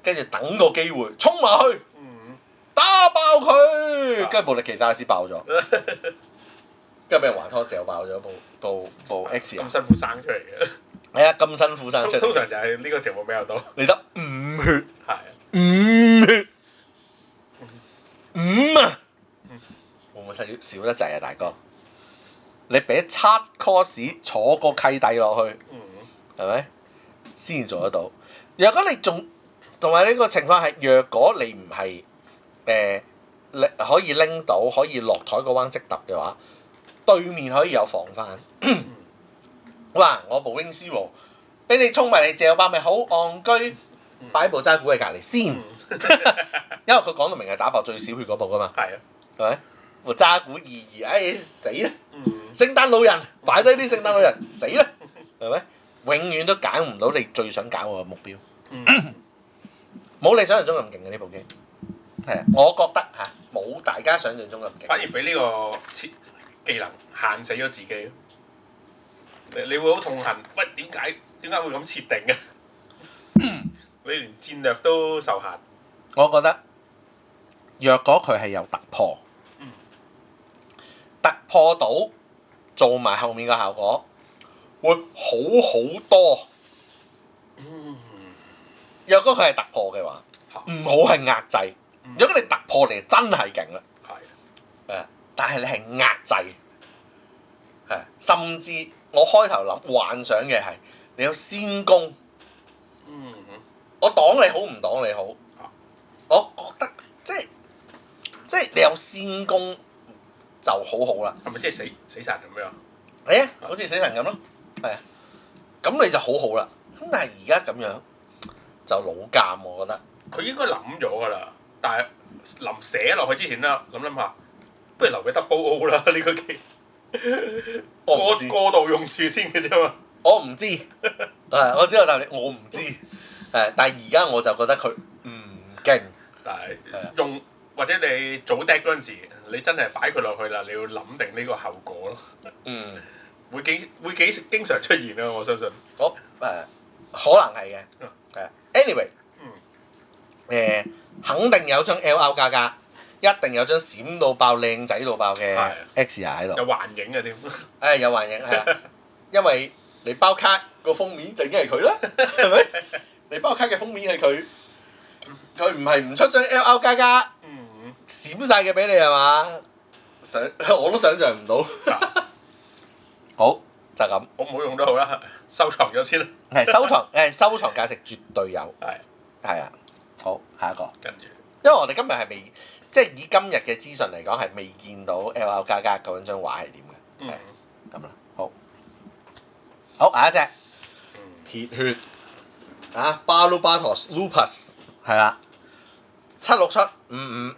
跟住等個機會衝埋去，
嗯，
打爆佢，跟住部力奇大師爆咗，跟住俾人還拖嚼爆咗部 X 啊！
咁辛苦生出嚟嘅，
係啊，咁辛苦生出嚟，
通常就係呢個情況比較多。
你得5血，
係啊，
5血，5啊！會唔會少得滯啊，大哥？你俾7 course 坐個契弟落去，
嗯
係咪先做得到？若果你同埋呢個情況係，若果你唔係可以拎到可以落台個彎即揼嘅話，對面可以有防範。哇！我部 wing 師喎，俾你衝埋嚟借包咪好戇居，擺部揸鼓喺隔離先，因為佢講到明係打爆最少血嗰部噶嘛，
係啊，
係咪？部揸鼓死啦！
嗯
聖誕老人擺低啲聖誕老人死啦，係咪？永遠都揀唔到你最想搞嘅目標，冇你想象中咁勁嘅呢部機，係啊，我覺得冇大家想象中咁勁。
反而俾呢個技能限死咗自己。你會好痛恨，喂點解會咁設定嘅？你連戰略都受限。
我覺得若果佢係有突破，突破到做埋後面嘅效果，會好多。若果佢係突破嘅話，唔好係壓制。如果你突破你真係勁啦，
係
但係你係壓制，甚至我開頭諗幻想嘅係你有先攻，我擋你好唔擋你好，我覺得即係你有先攻就好好啦。
係咪即係死神咁樣？
係啊，好似死神咁咯，係啊，咁你就好好啦。咁但係而家咁樣就老尷，我覺得。
佢應該諗咗㗎啦，但係臨寫落去之前啦，諗下，不如留俾 Double O 啦呢個機，過度用住先嘅啫嘛。
我唔知，我知道答你，我唔知。但係而家我就覺得佢唔勁。
但係用或者你早 deck 嗰陣時，你真係擺佢落去啦，你要諗定呢個後果咯。會幾經常出現啊！我相信。
可能係嘅。anyway，肯定有張 LR 加加，一定有張閃到爆、靚仔到爆嘅 X 喺度。
有幻影嘅添。
有幻影係啦，因為你包卡個封面就已經係佢啦，係咪？你包卡嘅封面係佢，佢唔係唔出張 LR 加加，閃晒嘅俾你係嘛？我都想像唔到。好，就咁。
我冇用都好啦，收藏咗先啦。
係收藏價值絕對有。係啊，好下一個。
跟住，
因為我哋今日係未，即係以今日嘅資訊嚟講係未見到 LL 加加究竟張畫係點嘅。係咁啦，好下一隻鐵血啊 Balubatos Lupus 係啦76755，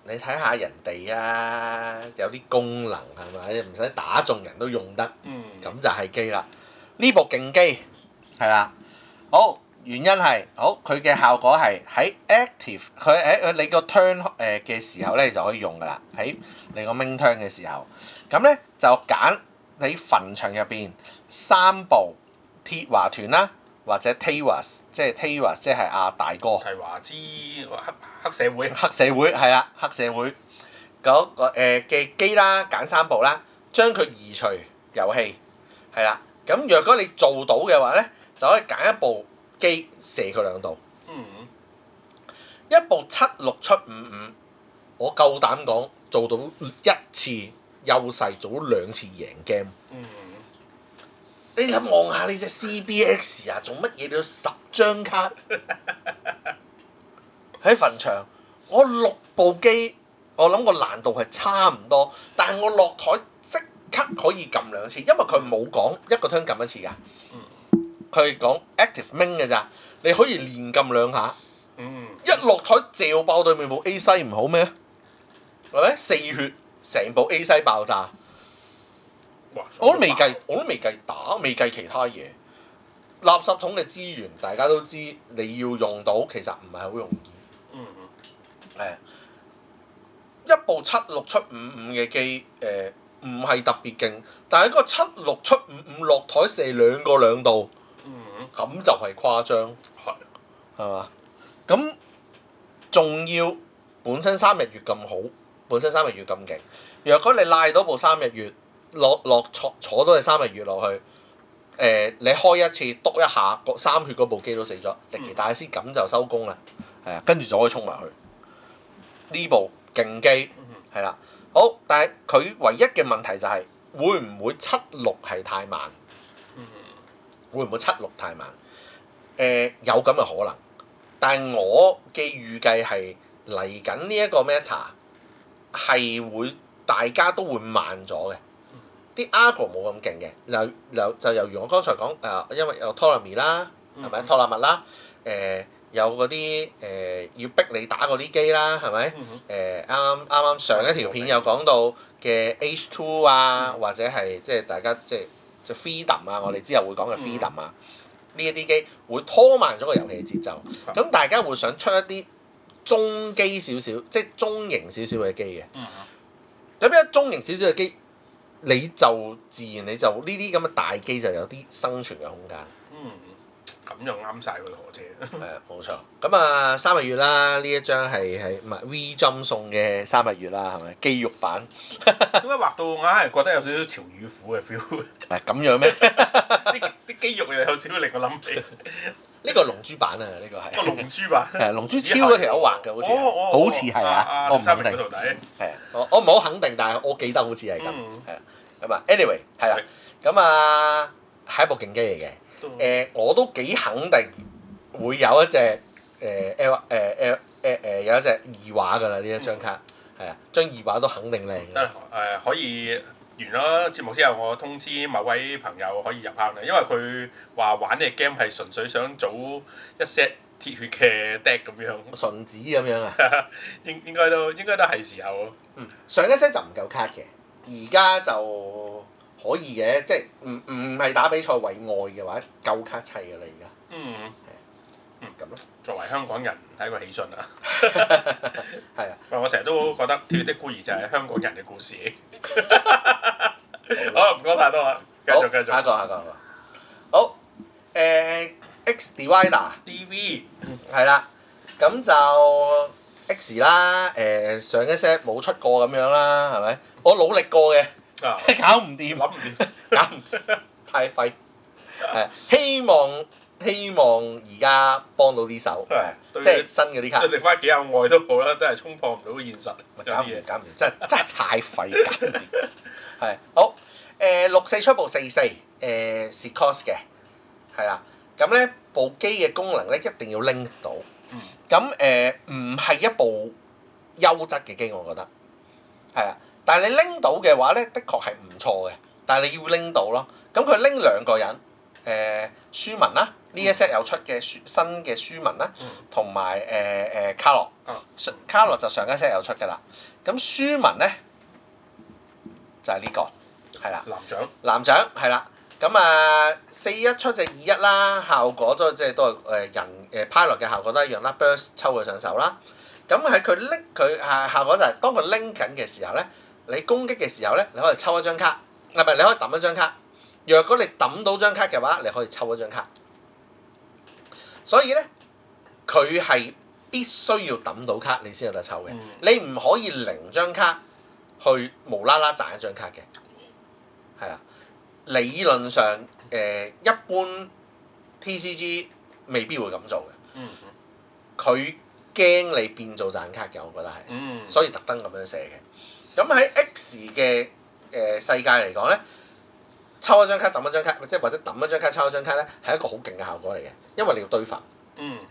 你睇下人哋啊，有啲功能係咪？唔使打中人都用得，咁就係機啦。呢部勁機係啦，好原因係好佢嘅效果係喺 active， 佢喺你個 turn 嘅時候咧就可以用噶啦，喺你個 main turn 嘅時候，咁咧就揀你墳場入邊3部鐵華團啦，或者 Tewas， 即係 Tewas 即係阿大哥。
提華之黑社會。
黑社會係啦，黑社會嗰個嘅機啦，揀3部啦，將佢移除遊戲係啦。咁若果你做到嘅話咧，就可以揀一部機射佢2度。一部76755，我夠膽講做到1次優勢，做到2次贏 game。你諗望下你隻 CBX 啊，做乜嘢都要10張卡喺墳場？我6部機，我諗個難度係差唔多，但係我落台即刻可以撳2次，因為佢冇講一個 turn 撳1次㗎。佢係講 active main 嘅咋，你可以連撳2下。一落台嚼爆對面部 A 西唔好咩？係咪4血成部 A 西爆炸？我都未計打，未計其他嘢。垃圾桶嘅資源大家都知，你要用到其實唔係好容易。係一部76755嘅機，唔係特別勁，但係嗰個76755落台射2個2度，咁就係誇張，係嘛？咁仲要本身3日月咁好，本身3日月咁勁。若果你賴到部3日月坐到你3日月落去，你開一次篤一下，3血嗰部機都死咗，歷奇大師咁就收工啦。係啊，跟住就可以衝埋去。呢部勁機係啦，好，但係佢唯一嘅問題就係、會唔會76係太慢？會唔會76太慢？有咁嘅可能，但係我嘅預計係嚟緊呢一個 meta 係會大家都會慢咗嘅，啲 agro 冇咁勁嘅，就猶如我剛才講因為有 Torami 啦，係咪托納物啦？有嗰啲要逼你打嗰啲機啦，係咪？啱上一條片有講到嘅 H2 啊，或者係即係大家即係 Freedom 啊，我哋之後會講嘅 Freedom 啊，呢一啲機會拖慢咗個遊戲節奏，咁大家會想出一啲中機少少，即係中型少少嘅機嘅。咁一中型少少嘅機，你就自然你就呢啲咁嘅大機就有啲生存嘅空間。
咁就啱晒佢何姐。
係啊，冇錯。咁啊，3日月啦，呢一張係唔係 V Jump 送嘅3日月啦，係咪肌肉版？
點解畫到硬係覺得有少少潮語虎嘅 feel？
係咁樣咩？
啲肌肉又有少少令我諗起。
呢個龍珠版啊，呢個係。
個龍珠版。
係龍珠超嗰條友畫嘅，好似。好似係啊，我唔肯定。係啊，我唔好肯定，但係我記得好似係咁。係啊，咁啊，anyway 係啦，咁啊係一部勁機嚟嘅。我都幾肯定會有一隻有一隻二畫㗎啦，呢一張卡係啊，張二畫都肯定靚嘅。
可以完咗節目之後，我通知某位朋友可以入坑啦，因為佢話玩呢個 game 係純粹想組一 set 鐵血嘅 deck 咁樣。
純子咁樣啊？
應該都係時候。
上一 set 就唔夠卡嘅，而家就可以嘅，即係唔係打比賽為外嘅話，夠卡砌㗎啦而家。咁咯。
作為香港人係一個喜訊啊。
係啊。
我成日都覺得《鐵血的孤兒》就係香港人嘅故事。好，唔講太多啦，繼續。
下一個。好，X Divider。DV。係啦，咁就 X 啦，上一 set 冇出過咁樣啦，係咪？我努力過嘅。搞唔掂，搞唔掂，太廢。希望而家幫到啲手，即係新嗰啲卡。
你翻幾有愛都好啦，都係衝破唔到現實。
搞唔掂，真係太廢，搞唔掂。係好64出部44蝕 cost 嘅，係啦。咁咧部機嘅功能咧一定要拎到。咁唔係一部優質嘅機，我覺得係啊。但係你拎到嘅話咧，的確係唔錯嘅。但係你要拎到咯。咁佢拎兩個人，舒文啦，呢一 set 有出嘅新嘅舒文啦，同埋卡洛。卡洛就上一 set 有出㗎啦。咁舒文咧就係呢個，係啦。男獎係啦。咁41出隻21啦，效果都即係都係人pilot 嘅效果都一樣啦 ，burst 抽佢上手啦。咁喺佢拎佢效果就係當佢拎緊嘅時候咧，你攻擊嘅時候咧，你可以抽一張卡，唔係你可以抌一張卡。若果你抌到張卡嘅話，你可以抽一張卡。所以咧，佢係必須要抌到卡你先有得抽嘅，你唔可以零張卡去無啦啦賺一張卡嘅，係啊。理論上一般 TCG 未必會咁做嘅，佢驚你變做賺卡嘅，我覺得係，所以特登咁樣寫嘅。咁喺 X 嘅世界嚟講咧，抽一張卡抌一張卡，即係或者抌一張卡抽一張卡咧，係一個好勁嘅效果嚟嘅，因為你要堆份，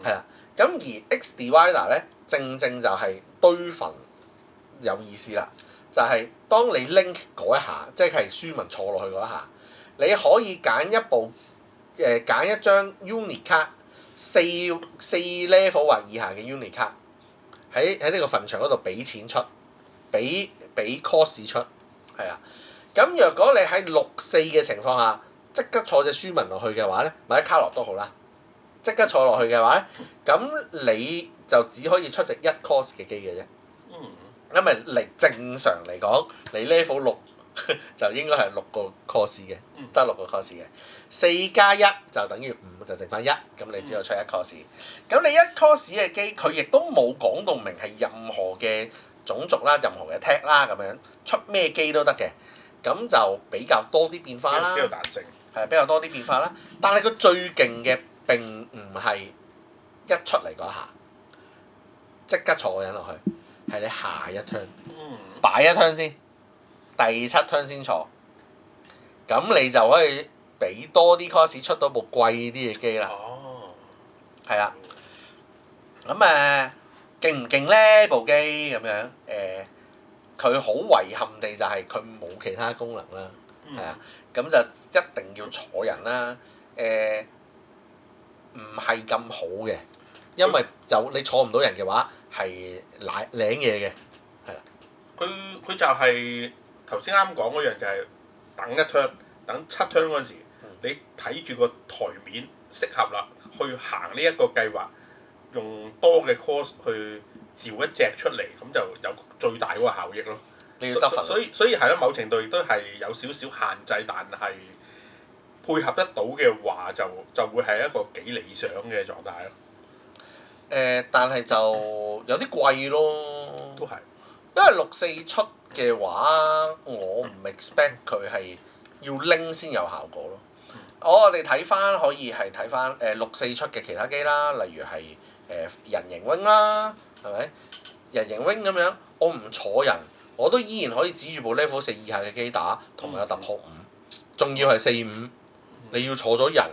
係啦。咁而 X Divider 咧，正就係堆份有意思啦，就係、當你 link 嗰一下，即係書文坐落去嗰一下。你可以揀一部揀一張 unit 卡，四 level 或以下嘅 unit 卡，喺呢個墳場嗰度俾錢出，俾 cost 出，係啦。咁若果你喺64嘅情況下，即刻坐隻書文落去嘅話咧，或者卡洛都好啦，即刻坐落去嘅話咧，咁你就只可以出隻1 cost 嘅機嘅啫。因為正常嚟講，你 level 6。就應該係6個 course 嘅，得6個 course 嘅，4+1就等於5，就剩翻1，咁你只有出1 course。咁你1 course 嘅機，佢亦都冇講到明係任何嘅種族啦，任何嘅 tag 啦，咁樣出咩機都得嘅，咁就比較多啲變化啦。
比較彈性。
係比較多啲變化啦，但係佢最勁嘅並唔係一出嚟嗰下，即刻坐個人落去，係你下一 turn，擺一 turn 先。第7 turn 先坐，咁你就可以俾多啲 cost 出到部貴啲嘅機啦。係啦。咁勁唔勁咧？部機咁樣佢好遺憾地就係佢冇其他功能啦。係啊。咁就一定要坐人啦。唔係咁好嘅，因為就你坐唔到人嘅話係領嘢嘅。係啦。
佢就係。頭先啱講嗰樣就係等一 turn，等7 turn 嗰陣時，你睇住個台面適合啦，去行呢一個計劃，用多嘅 cost 去召一隻出嚟，咁就有最大嗰個效益咯。
你要執份。
所以係咯，某程度亦都係有少少限制，但係配合得到嘅話，就會係一個幾理想嘅狀態咯。
但係就有啲貴咯。
都係。
因為64出嘅話，我唔 expect 佢係要拎先有效果咯。我哋睇翻可以係睇翻64出嘅其他機啦，例如係人形 wing 啦，係咪？人形 wing 咁樣，我唔坐人，我都依然可以指住部 level 4以下嘅機打，同埋有突破5，仲要係45，你要坐咗人，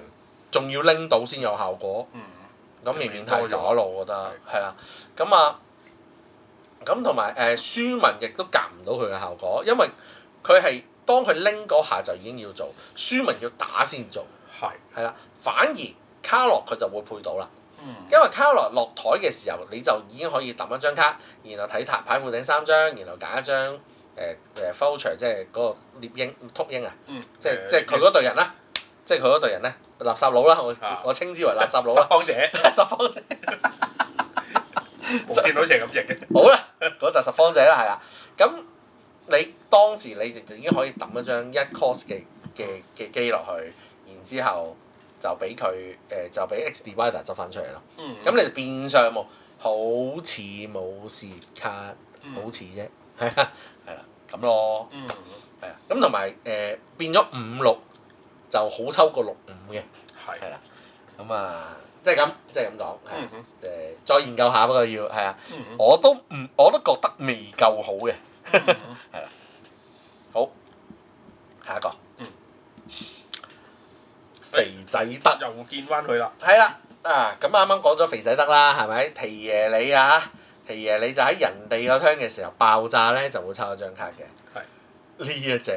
仲要拎到先有效果。咁未免太渣咯，我覺得係啦。咁同埋書文亦都夾唔到佢嘅效果，因為佢係當佢拎嗰下就已經要做，書文要打先做。係啦，反而卡洛佢就會配到啦。因為卡洛落台嘅時候，你就已經可以抌一張卡，然後睇牌庫頂3張，然後揀一張voucher， 即係嗰個獵鷹禿鷹啊，即係佢嗰隊人啦，即係佢嗰隊人咧，垃圾佬啦，我稱之為垃圾佬啦。拾荒者。
無線好似係咁譯嘅。
好啦，嗰就拾荒者啦，係啦。咁你當時你就已經可以抌一張1 cost 嘅機落去，然之後就俾佢就俾 X Divider 執翻出嚟咯。咁你就變相冇好似冇蝕卡，好似啫，係啦，咁咯。係啊，咁同埋變咗5-6就好抽過6-5嘅。係啦，咁即係咁講，再研究下，不過要係啊，我都覺得未夠好嘅，係啦，好，下一個。肥仔德
又見翻佢啦。
係啦，咁啱啱講咗肥仔德啦，係咪？提爺你提爺你就喺人哋個 turn 嘅時候爆炸咧，就會抽一張卡嘅。
係
呢一隻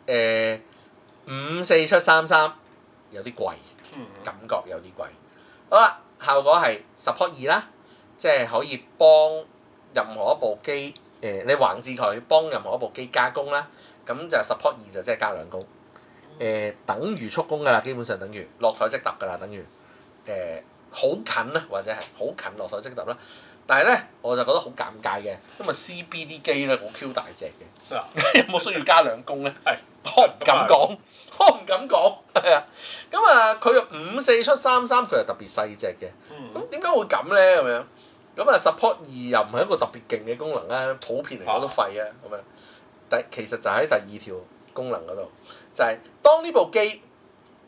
咧，5、4出3-3，有啲貴，感覺有啲貴。好啦，效果係 support 2啦，即係可以幫任何一部機你橫置佢，幫任何一部機加攻啦。咁就 support 2就即係加2攻。等於速攻㗎啦，基本上等於落台即揼㗎啦，等於好近啦，或者係好近落台即揼啦。但係咧，我就覺得好尷尬嘅，因為 CB 啲機咧好 Q 大隻嘅，有冇需要加2攻咧？
係，
我唔敢講，係啊。咁佢5-4出3-3，佢係特別細隻嘅。咁點解會咁咧？咁樣咁support 2又唔係一個特別勁嘅功能啦，普遍嚟講都廢啊。咁樣，其實就喺第2條功能嗰度，就係當呢部機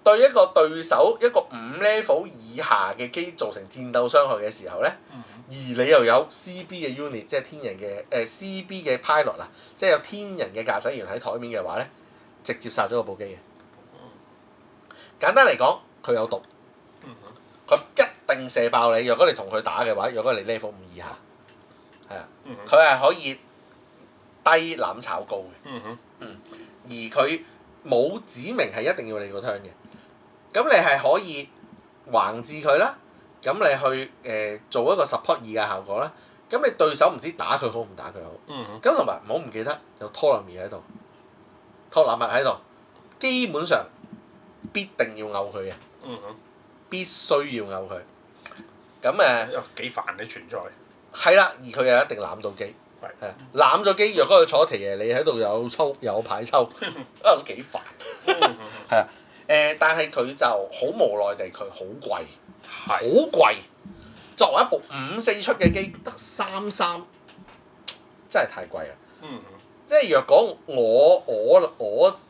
對一個對手一個5 level 以下嘅機造成戰鬥傷害嘅時候咧，而你又有 CB 嘅 unit， 即係天人嘅CB 嘅 pilot 啊，即係有天人嘅駕駛員喺台面嘅話咧，直接殺咗嗰部機嘅。簡單嚟講，佢有毒，佢一定射爆你。若果你同佢打嘅話，若果你 level 5以下，係啊，佢係可以低攬炒高嘅。而佢冇指明係一定要你個 turn 嘅，咁你係可以橫置佢啦，咁你去做一個 support 2嘅效果啦，咁你對手唔知打佢好唔打佢好，咁同埋唔好唔記得有托納米喺度，托納密喺度，基本上必定要毆佢嘅，必須要毆佢，咁
幾煩你存在。
係啦，而佢又一定攬到機。係啊，攬咗機，若果佢坐提爺，你喺度有抽有牌抽，都幾煩。係啊，但係佢就好無奈地，佢好貴，好貴。作為一部5-4出嘅機，得3-3，真係太貴啦。即係若果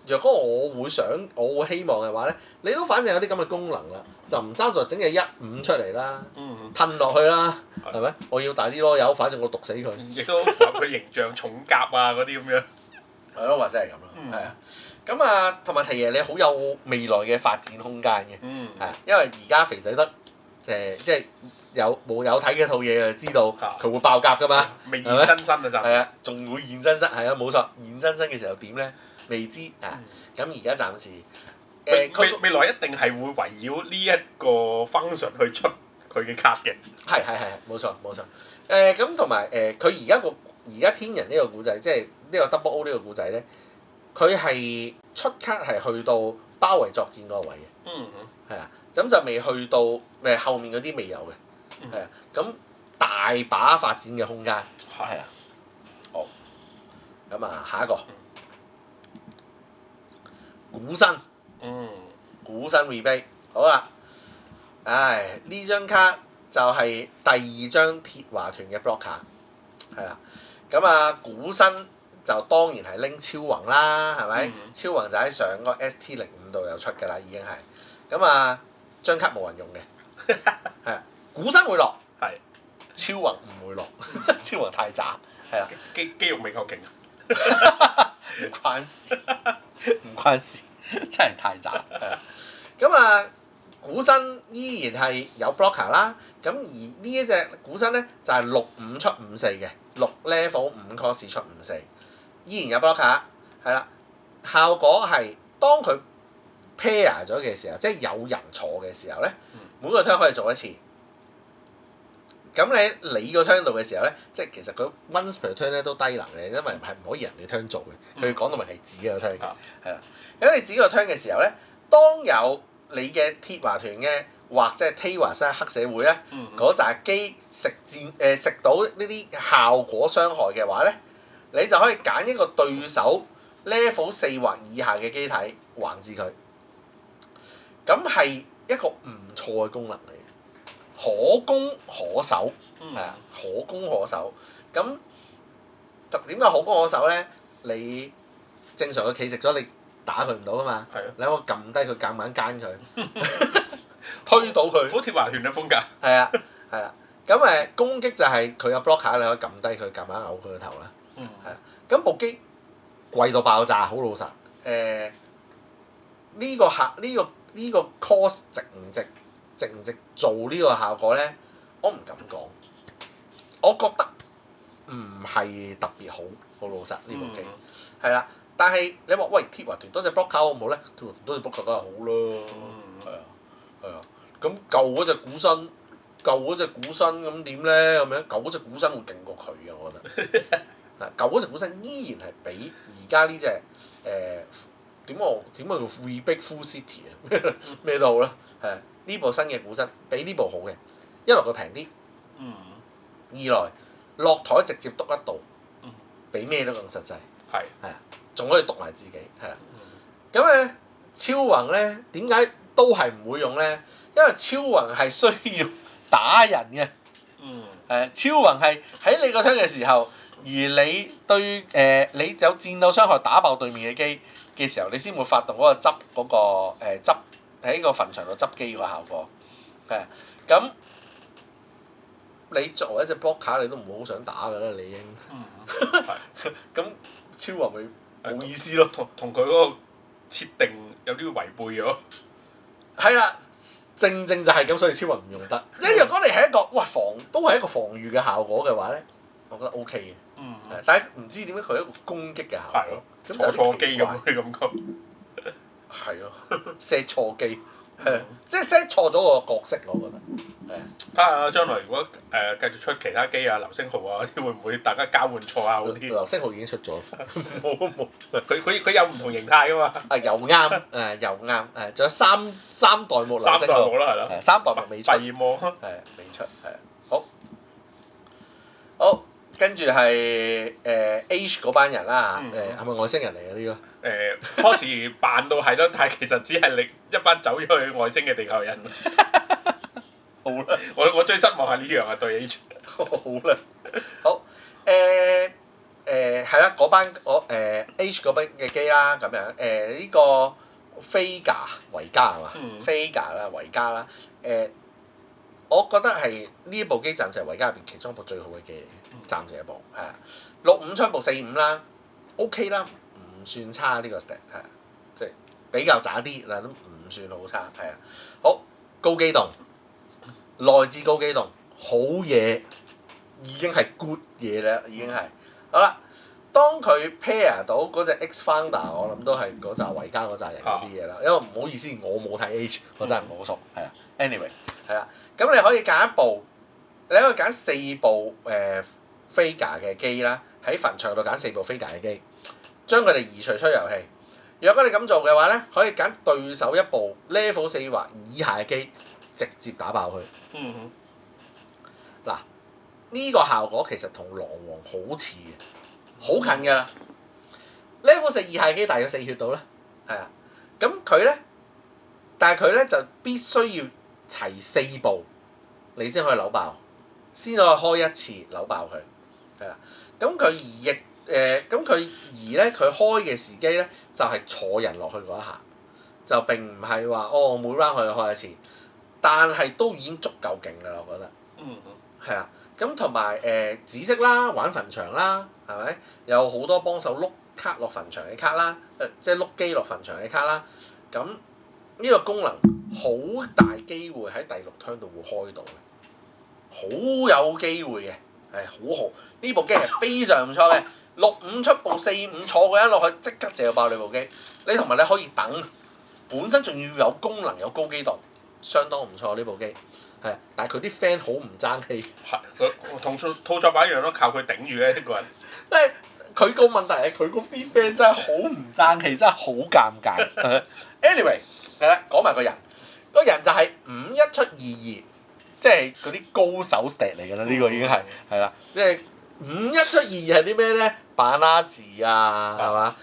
若果我會希望嘅話咧，你都反正有啲咁嘅功能啦，就唔爭在整隻1-5出嚟啦，褪落去啦，係咪？我要大啲囉柚，反正我毒死佢。
亦都符合佢形象重甲啊嗰啲咁樣。
係咯，或者係咁咯，係啊。咁同埋提爺你好有未來嘅發展空間嘅，係啊，因為而家肥仔德即係有睇嘅套嘢就知道佢會爆甲噶嘛，
未現真身啊就係
啊，仲會現真身，係啊冇錯，現真身嘅時候點咧？未知啊，咁而家暫時
未來一定係會圍繞呢一個 function 去出佢嘅卡嘅。
係冇錯。咁同埋佢而家天人呢個古仔，即係呢個 Double O 呢個古仔咧，佢係出卡係去到包圍作戰嗰個位嘅，係啊，咁就未去到後面嗰啲未有嘅。係啊，咁大把發展嘅空間。係啊，好。咁下一個古新。古新 rebate 好啦。呢張卡就係第2張鐵華團嘅 blocker， 係啦。咁古新就當然係拎超宏啦，係咪？超宏就喺上個 ST05度有出㗎啦，已經係。張卡冇人用嘅，係啊。古新會落，超宏唔會落，超宏太渣，係啊。
肌肉未夠勁啊！
唔關事，真係太渣。咁古新依然係有 blocker 啦，咁而呢一隻古新咧就係6-5出5-4嘅，6 level 5 cost 出5-4，依然有 blocker，係啦。效果係當佢 pair 咗嘅時候，即係有人坐嘅時候咧，每個 turn 可以做一次。咁你個 turn 度嘅時候咧，即係其實佢 once per turn 咧都低能嘅，因為係唔可以人哋 turn 做嘅。佢講到明係自己個 turn 嘅，係啦。咁你自己個 turn 嘅時候咧，當有你嘅鐵華團嘅或者係 Taiwas 黑社會咧，嗰紮機食到呢啲效果傷害嘅話咧，你就可以揀一個對手 level 4或以下嘅機體橫置佢。咁係一個唔錯嘅功能嚟嘅，可攻可守，係啊，可攻可守。咁點解可攻可守咧？你正常佢企直咗，你打佢唔到噶嘛？你可以撳低佢，夾硬奸佢，推倒佢。
好鐵華團嘅風格。係
啊。咁攻擊就係佢有 blocker，你可以撳低佢，夾硬咬佢個頭啦。係啊。咁部機貴到爆炸，好老實。呢個呢個 course 值唔值做呢個效果咧？我唔敢講，我覺得唔係特別好老實呢部機，係啦。但係你話喂鐵華團多隻 blocker 好唔好咧？鐵華團多隻 blocker 梗係好啦，係啊。咁舊嗰隻股身咁點咧？咁樣舊嗰隻股身會勁過佢嘅，我覺得。舊嗰隻股身依然係比而家呢隻點叫 Rebig Full City 啊？咩都好啦，係呢部新嘅股身比呢部好嘅，一來佢平啲，二來落台直接篤一度，比咩都更實際。係啊，仲可以篤埋自己，係啦。咁超宏咧點解都係唔會用咧？因為超宏係需要打人嘅。超宏係喺你個 turn 嘅時候，而你對你有戰鬥傷害打爆對面嘅機嘅時候，你先會發動嗰個執嗰個執喺個墳場度執機個效果。係啊，咁你作為一隻 blocker 你都唔會好想打㗎啦，你已經。咁超宏咪冇意思咯，
同佢嗰個設定有啲違背咗。
係啦，正就係咁，所以超宏唔用得。即係如果你係一個都係一個防禦嘅效果嘅話咧，我覺得 OK 嘅。但係唔知點解佢係一個攻擊嘅效果。
坐錯機咁嘅感覺。
係咯，set 錯機，即係 set 錯咗個角色，我覺得。
睇下將來如果繼續出其他機啊，流星號啊嗰啲，會唔會大家交換錯啊嗰啲？
流星號已經出咗。冇。
佢有唔同形態噶嘛？
又啱，又啱，仲有三代目流星號。
三代目啦，係啦。
三代目未出。
第二幕。
未出，好，跟住係H 嗰班人啦，係咪外星人嚟嘅呢個？
初時扮到係咯，但係其實只係一班走咗去外星嘅地球人。
好啦，
我最失望係呢樣啊，對 H。
好啦，好係啦，嗰班H 嗰班嘅機啦，咁樣呢個維加係嘛維加啦，我覺得係呢一部機暫時係維加入邊其中一部最好嘅機嚟嘅，暫時一部係啊，65出部45啦 ，OK 啦，唔算差呢個 stat 係啊，即係比較渣啲，但都唔算好差係啊。好高機動，內置高機動，好嘢，已經係 good 嘢啦，已經係好啦。當佢 pair 到嗰隻 X Founder，我諗都係嗰扎維加嗰扎人嗰啲嘢啦。因為唔好意思，我冇睇 H， 我真係唔好熟，係啦。anyway 係啦，咁你可以揀一部，你可以揀4部Vega 嘅機啦，喺墳場度揀4部 Vega 嘅機，將佢哋移除出遊戲。如果你咁做嘅話咧，可以揀對手一部 level 4或以下嘅機，直接打爆佢。嗱，呢個效果其實同狼王好似嘅。好近㗎啦 ，level 4以下機大約4血到啦，係啊，咁佢咧，但係佢咧就必須要齊4部，你先可以扭爆，先可以開一次扭爆佢，係啦，咁佢移咧，佢開嘅時機咧就係坐人落去嗰一下，就並唔係話每 round 可以開一次，但係都已經足夠勁㗎啦，我覺得，係啊。咁同埋紫色啦，玩墳場啦，係咪？有好多幫手碌卡落墳場嘅卡啦，即係碌機落墳場嘅卡啦。咁呢個功能好大機會喺第6 turn 度會開到嘅，好有機會嘅，係好好。呢部機係非常唔錯嘅，65出部45坐個人落去即刻就爆你部機。你同埋你可以等，本身仲要有功能有高機動，相當唔錯呢部機。係，但係佢啲 friend 好唔爭氣。
係，佢同套作版一樣咯，靠佢頂住嘅一個人。
即係佢個問題係佢嗰啲 friend 真係好唔爭氣，真係好尷尬。anyway 係啦，講埋個人就係51出22，即係嗰啲高手 stat 嚟㗎啦。呢個已經係啦，即係51出22係啲咩咧？板拉字啊，係嘛？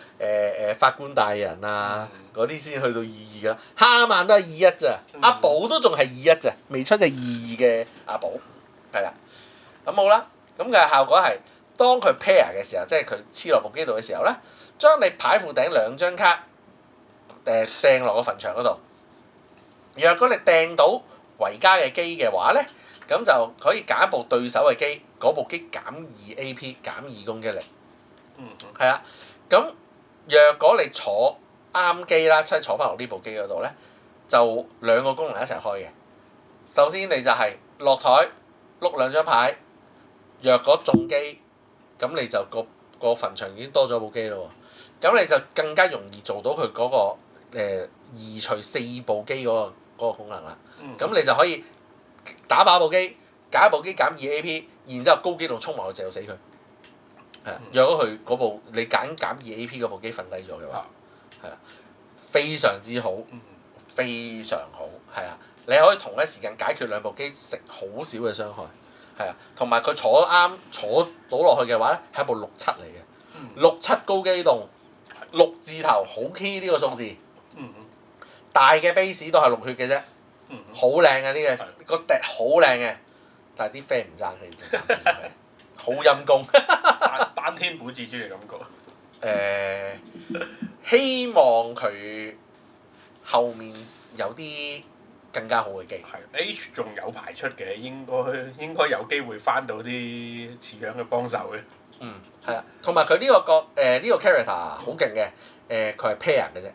法官大人啊，嗰啲先去到22㗎啦。哈曼都係21咋，阿寶都仲係21咋，未出隻22嘅阿寶，係啦。咁好啦，咁嘅效果係當佢 pair 嘅時候，即係佢黐落部機度嘅時候咧，將你牌庫頂2張卡掟落個墳場嗰度。若果你掟到維加嘅機嘅話咧，咁就可以揀一部對手嘅機，嗰部機減2 AP，減2攻擊力。係啦，咁若果你坐啱機啦，即係坐翻落呢部機嗰度咧，就兩個功能一齊開嘅。首先你就係落台碌兩張牌，若果中機，咁你就個墳場已經多咗部機咯喎。咁你就更加容易做到佢嗰、個移除4部機嗰個功能啦。咁你就可以打爆部機，揀一部機減2 AP，然之後高機動衝埋去射死佢。係啊，若果佢嗰部你減2 AP 嗰部機瞓低咗嘅話，係啊，非常之好，非常好，係啊，你可以同一時間解決兩部機，食好少嘅傷害，係啊，同埋佢坐到落去嘅話咧，係一部67嚟嘅，67高機動，6字頭好 key 呢個數字，大嘅 base 都係6血嘅啫，好靚嘅呢個 stat 好靚嘅，但係啲 friend 唔爭氣，就暫時係好陰功。
單天保至尊嘅感覺。
希望佢後面有啲更加好嘅機。
係 H 仲有排出嘅，應該有機會翻到啲似樣嘅幫手嘅。
係啊，同埋佢呢個 character 好勁嘅，佢係 pair 嘅啫。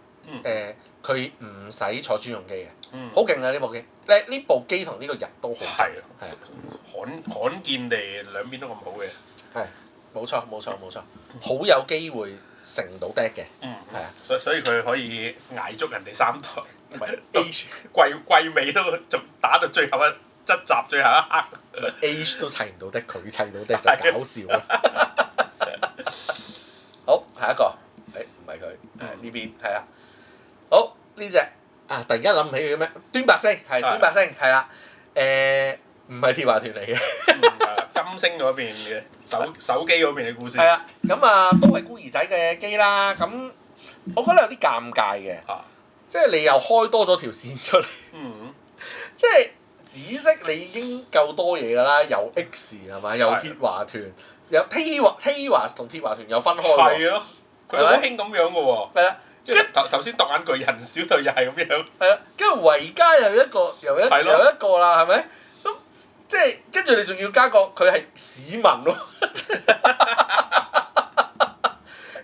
佢唔使坐專用機嘅，好勁啊！呢部機，呢部機同呢個人都好勁。
係啊，罕見地兩邊都咁好嘅。
係，冇錯，好有機會成到 deck 嘅。係啊，
所以佢可以捱足人哋3台，
唔係
H 季尾都仲打到最後一集最後一刻。
H 都砌唔到 deck，佢砌到 deck 就搞笑啦。好，下一個，唔係佢，呢邊係啦。好，呢隻啊，突然間諗起佢咩？端白星係端白星係啦，唔係鐵華團嚟嘅。
金星嗰邊嘅手機嗰邊嘅故事。
係啊，咁啊都係孤兒仔嘅機啦。咁我覺得有啲尷尬嘅，即係你又開多咗條線出嚟。即係紫色你已經夠多嘢㗎啦，有 X 係嘛，有鐵華團，有 T-Waz 同鐵華團有分開喎。
係咯，佢好興咁樣嘅喎。
係啊。
即係頭先獨眼巨人小隊又係咁樣。
係啊，跟住維嘉又一個啦，係咪？咁即係跟住你仲要加個佢係市民喎。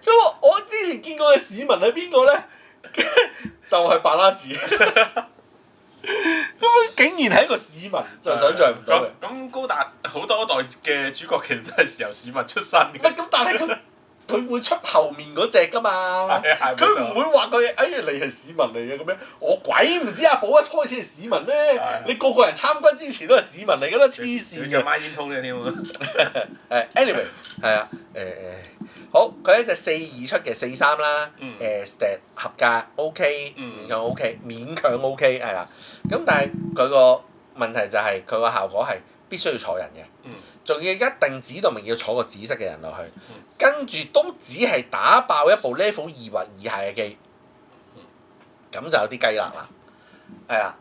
咁我之前見過嘅市民係邊個咧？就係白拉子。咁竟然係一個市民，就想像唔到嘅。
咁高達好多代嘅主角其實都係由市民出身嘅。
唔係咁，但係佢會出後面嗰隻㗎嘛，佢唔會話佢你係市民嚟嘅咁樣，我鬼唔知阿寶一開始係市民咧，你個人參軍之前都係市民嚟㗎啦，黐線嘅。
孖煙通嘅添喎。
anyway 係啊，好，佢係一隻42出嘅43啦，stat 合格 OK，勉強 OK 係啦，咁但係佢個問題就係佢個效果係必須要坐人嘅。仲要一定指到明要坐個紫色嘅人落去，跟住都只係打爆一部 level 2或以下嘅機，咁就有啲雞肋啦。係啦，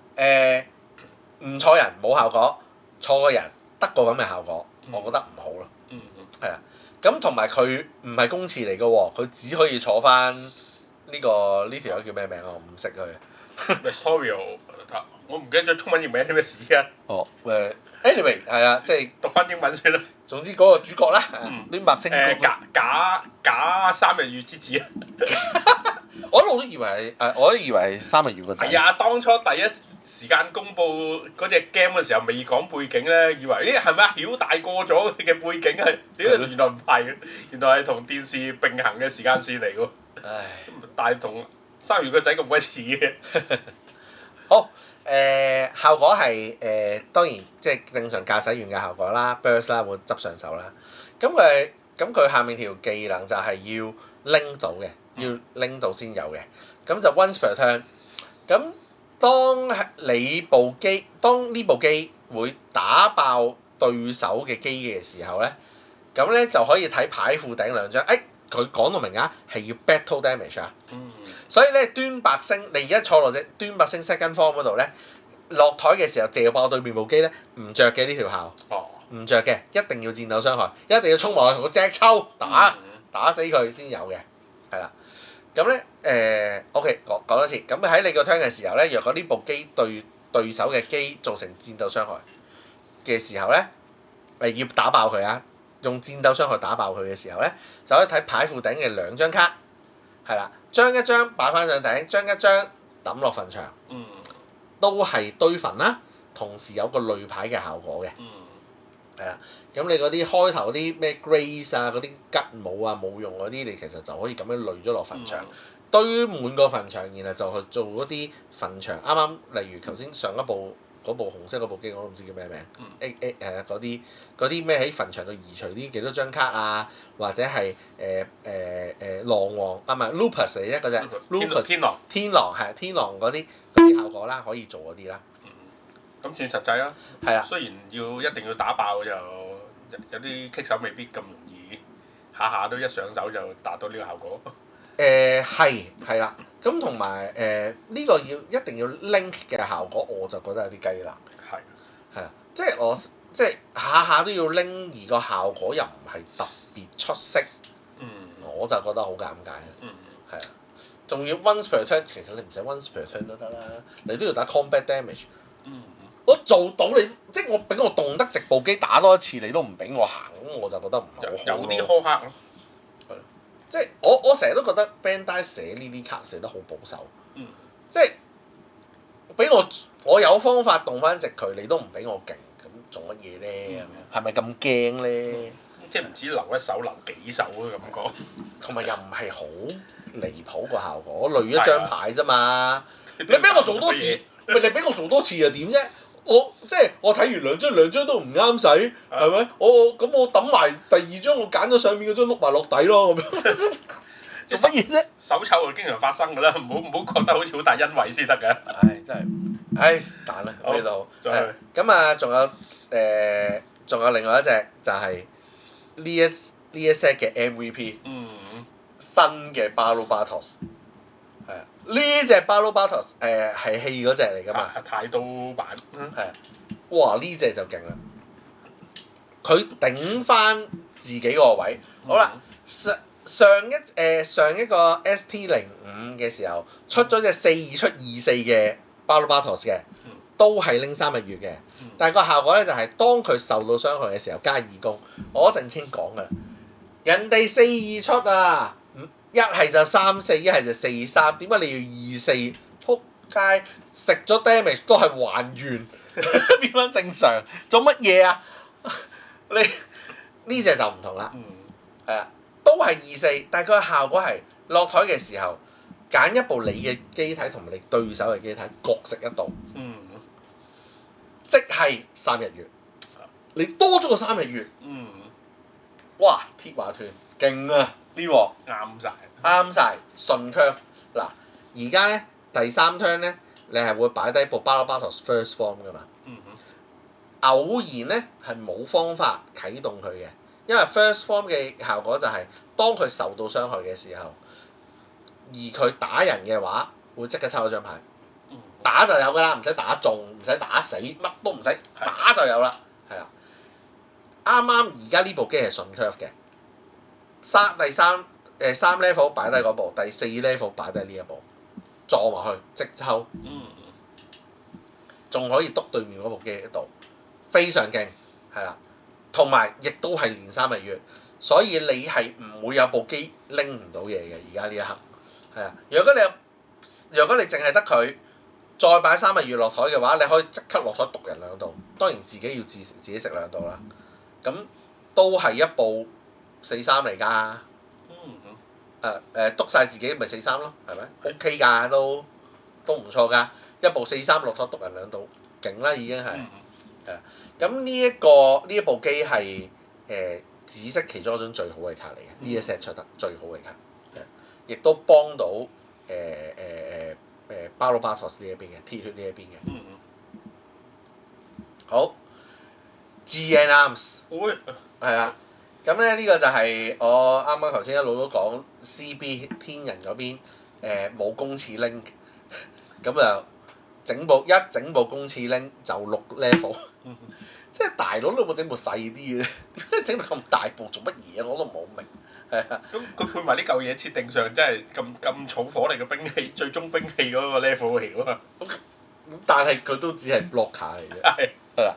唔坐人冇效果，坐個人得個咁嘅效果，我覺得唔好咯。係啦，咁同埋佢唔係公廁嚟嘅喎，佢只可以坐翻呢條友叫咩名啊？我唔識佢。
Mysterio， 我唔記得咗中文譯名啲咩事啊。
anyway 係啊，即係
讀翻英文先啦。
總之嗰個主角啦，端白星。
假三日月之子啊！
我一路都以為係三日月個仔。
係啊，當初第一時間公佈嗰隻 game 嘅時候，未講背景咧，以為係咪啊曉大過咗嘅背景係？點解原來唔係？原來係同電視並行嘅時間線嚟喎。唉，但係同三月個仔咁鬼似嘅。
好。效果係當然即係正常駕駛員嘅效果啦 ，burst 啦會執上手啦。咁佢下面條技能就係要拎到嘅，要拎到先有嘅。咁就 once per turn。咁當呢部機會打爆對手嘅機嘅時候咧，咁咧就可以睇牌庫頂兩張。佢講到明啊，係要 battle damage 啊。所以咧，端白星你而家坐落隻端白星 second form 嗰度咧，落台嘅時候射爆對面部機咧，唔着嘅呢條效，唔着嘅，一定要戰鬥傷害，一定要衝埋去同個隻抽打死佢先有嘅，係啦。咁咧OK 講多次，咁喺你個 turn 嘅時候咧，若果呢部機對對手嘅機造成戰鬥傷害嘅時候咧，要打爆佢啊！用戰鬥傷害打爆佢嘅時候咧，就可以睇牌庫頂嘅兩張卡，係啦，將一張擺翻上頂，將一張抌落墳場。都係堆焚啦，同時有個濾牌嘅效果嘅。係啊，咁你嗰啲開頭啲咩 Grace 啊，嗰啲吉姆啊冇用嗰啲，你其實就可以咁樣濾咗落墳場，堆滿個墳場，然後就去做嗰啲墳場。啱啱例如頭先上一部嗰部紅色嗰部機，我都唔知叫咩名。嗰啲咩喺墳場度移除啲幾多張卡啊，或者係狼王啊，唔係 Lupus 嚟啫嗰隻 Lupus 天狼係天狼嗰啲效果啦，可以做嗰啲啦。
咁算實際啦。
係啦。
雖然一定要打爆就有啲棘手未必咁容易，下下都一上手就達到呢個效果。
係啦，咁同埋呢個一定要 link 嘅效果，我就覺得有啲雞肋。係啊，即係下下都要 link，而個效果又唔係特別出色。我就覺得好尷尬。係啊，仲要 once per turn， 其實你唔使 once per turn 都得啦，你都要打 combat damage。我做到你，即係我俾我動得直部機打多一次，你都唔俾我行，咁我就覺得唔係好好
有啲苛刻咯。
即係我成日都覺得 Bandai 寫呢啲卡寫得好保守。即係俾我有方法動翻直佢，你都唔俾我勁，咁做乜嘢咧？係咪咁驚咧？
即係唔止留一手，留幾手嘅感覺。
同埋又唔係好離譜個效果，我濾一張牌啫嘛。你俾我做多次，咪你俾我做多次又點啫？即係我睇完兩張都唔啱使，係咪？我抌埋第二張，我揀咗上面嗰張碌埋落底咯，咁樣做乜嘢啫？
手臭就經常發生㗎啦，唔好覺得好似好大恩惠先得㗎。
真係，是但啦呢度。咁啊，仲有另外一隻就係呢一 set 嘅 MVP。新嘅 Baro-Batos。係啊，呢隻 Baro-Batos 係戲嗰隻嚟㗎嘛？
太刀版。
係啊，哇！呢隻就勁啦，佢頂翻自己個位。好啦，上一個 ST05嘅時候出咗隻4出24嘅 Baro-Batos 嘅，都係拎3日月嘅。但係個效果咧就係當佢受到傷害嘅時候加2攻。我嗰陣傾講㗎啦，人哋4-2出啊！一係就3-4，一係就4-3，點解你要2-4？撲街食咗 damage 都係還原，變翻正常，做乜嘢啊？你呢隻就唔同啦，係啊，都係2-4，但係佢個效果係落台嘅時候揀一部你嘅機體同你對手嘅機體各食一刀，即係3日月，你多咗個3日月，哇！鐵華團勁啊！呢鑊啱晒，順 curve。嗱，而家咧第3 turn 咧，你係會擺低部 Baro-Batos first form 噶嘛？偶然咧係冇方法啟動佢嘅，因為 first form 嘅效果就係當佢受到傷害嘅時候，而佢打人嘅話，會即刻抽咗張牌。打就有㗎啦，唔使打中，唔使打死，乜都唔使，打就有啦。係啦，啱啱而家呢部機係順 curve 嘅。第三 level 擺低嗰部，第4 level 擺低呢一部，撞埋去即抽，仲可以篤對面嗰部機度，非常勁，係啦，同埋亦都係連3日月，所以你係唔會有部機拎唔到嘢嘅。而家呢一刻，係啊，如果你淨係得佢，再擺3日月落台嘅話，你可以即刻落台篤人2刀，當然自己要自己食2刀啦，咁都係一部4-3嚟㗎，篤晒自己咪4-3咯，係咪 ？OK 㗎，都唔錯㗎，一部4-3落台篤人2刀，勁啦已經係，係啊。咁呢一部機係紫色其中一張最好嘅卡嚟嘅，呢一 set 出得最好嘅卡，亦都幫到Baro-Batos 呢一邊嘅，鐵血呢一邊嘅。好 GN Arms 係啊。咁咧呢個就係我啱啱頭先一路都講 CB 天人嗰邊冇公廁拎，咁就整部公廁拎就6 level，即係大佬你有冇整部細啲嘅？點解整到咁大部做乜嘢？我都唔好明。係啊，
咁佢配埋呢嚿嘢設定上真係咁重火力嘅兵器，最終兵器嗰個 level 嚟㗎嘛。
咁但係佢都只係 blocker 嚟啫。係啦。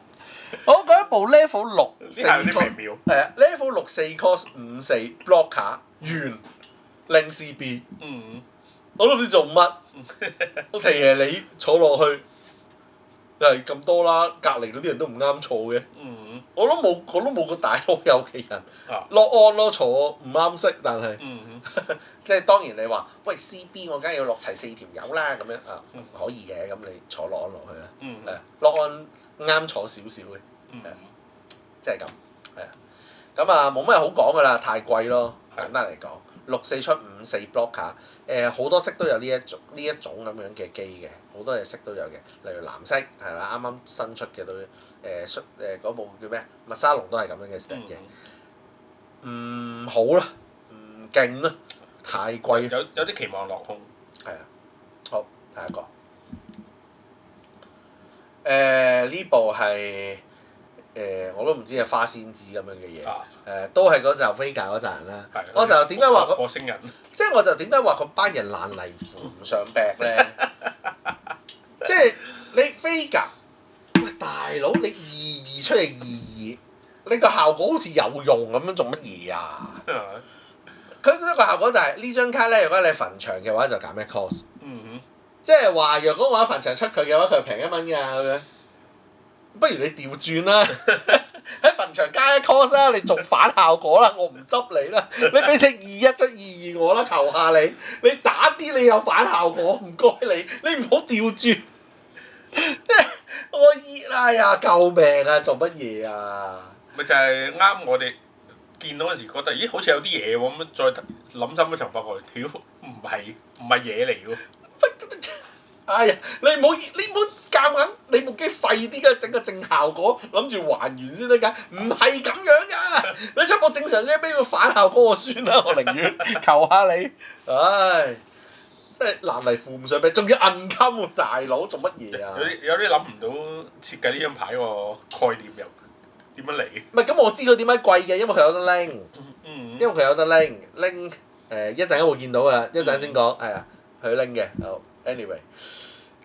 我嗰一部 level 6 4 cost 係啊 ，level 6 4 cost 5-4 blocker 完令 CB，我都唔知做乜，我提嘢你坐落去係咁多啦，隔離嗰啲人都唔啱坐嘅。我都冇個大佬有嘅人落案咯，坐唔啱色，但係即係當然你話喂 CB 我梗係要落齊4條友啦咁樣啊，可以嘅，咁你坐落案落去啦，落案啱坐少少嘅，即係咁係啊，咁啊冇咩好講噶啦，太貴咯，簡單嚟講6475 block 卡，好多色都有呢一種咁樣嘅機嘅，好多嘢色都有嘅，例如藍色係啦，啱啱新出嘅都。嗰部叫咩？麥沙龍都係咁樣嘅 set 嘅，唔好啦，唔勁啦，太貴。
有啲期望落空。
係啊，好下一個。呢部係我都唔知係花仙子咁樣嘅嘢，都係嗰就飛架嗰陣人啦。我就點解話
火星人？
即係我就點解話佢班人爛泥扶唔上壁咧？即係你飛架。喂，大佬，你22出嚟22，你個效果好似有用咁樣做乜嘢啊？佢嗰個效果就係呢張卡咧，如果你墳場嘅話就減1 cost。即係話，若果我喺墳場出佢嘅話，佢係平1蚊㗎咁樣。不如你調轉啦，喺墳場加1 cost 啦，你做反效果啦，我唔執你啦，你俾隻21出22我啦，求下你，你渣啲你有反效果，唔該你唔好調轉。我熱啊呀！救命啊！做乜嘢啊？
咪就係啱我哋見到嗰時覺得，咦好似有啲嘢喎，咁再諗深一層發覺，屌唔係嘢嚟喎。
哎呀！你唔好夾硬，你部機廢啲嘅，整個正效果，諗住還原先得㗎，唔係咁樣㗎。你出部正常嘅，俾個反效果我算啦，我寧願求下你。唉。即係爛泥扶唔上壁，仲要摁襟喎，大佬做乜嘢啊？
有啲諗唔到設計呢張牌個概念又點樣嚟？
唔係咁，我知道點解貴嘅，因為佢有得拎，因為佢有得拎一陣間會見到㗎啦，一陣先講係啊，佢拎嘅好 anyway，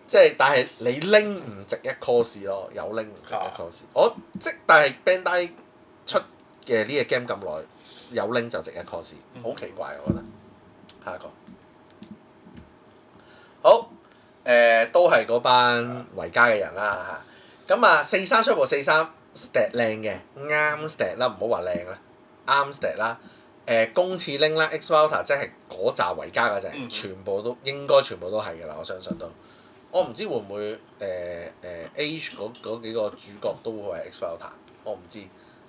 即係但係你拎唔值1 cost 咯，有拎唔值1 cost。但係 Bandai 出嘅呢個 game 咁耐，有拎就值1 cost，好奇怪我覺得。下一個。好，都係嗰班維家嘅人啦嚇。咁啊，43出部43 stat 靚嘅，啱 stat 啦，唔好話靚啦，啱 stat 啦。公廁拎啦 ，X Volta 即係嗰扎維家嗰隻，全部都應該全部都係㗎啦，我相信都。我唔知會唔會Age 嗰幾個主角都會係 X Volta，我唔知，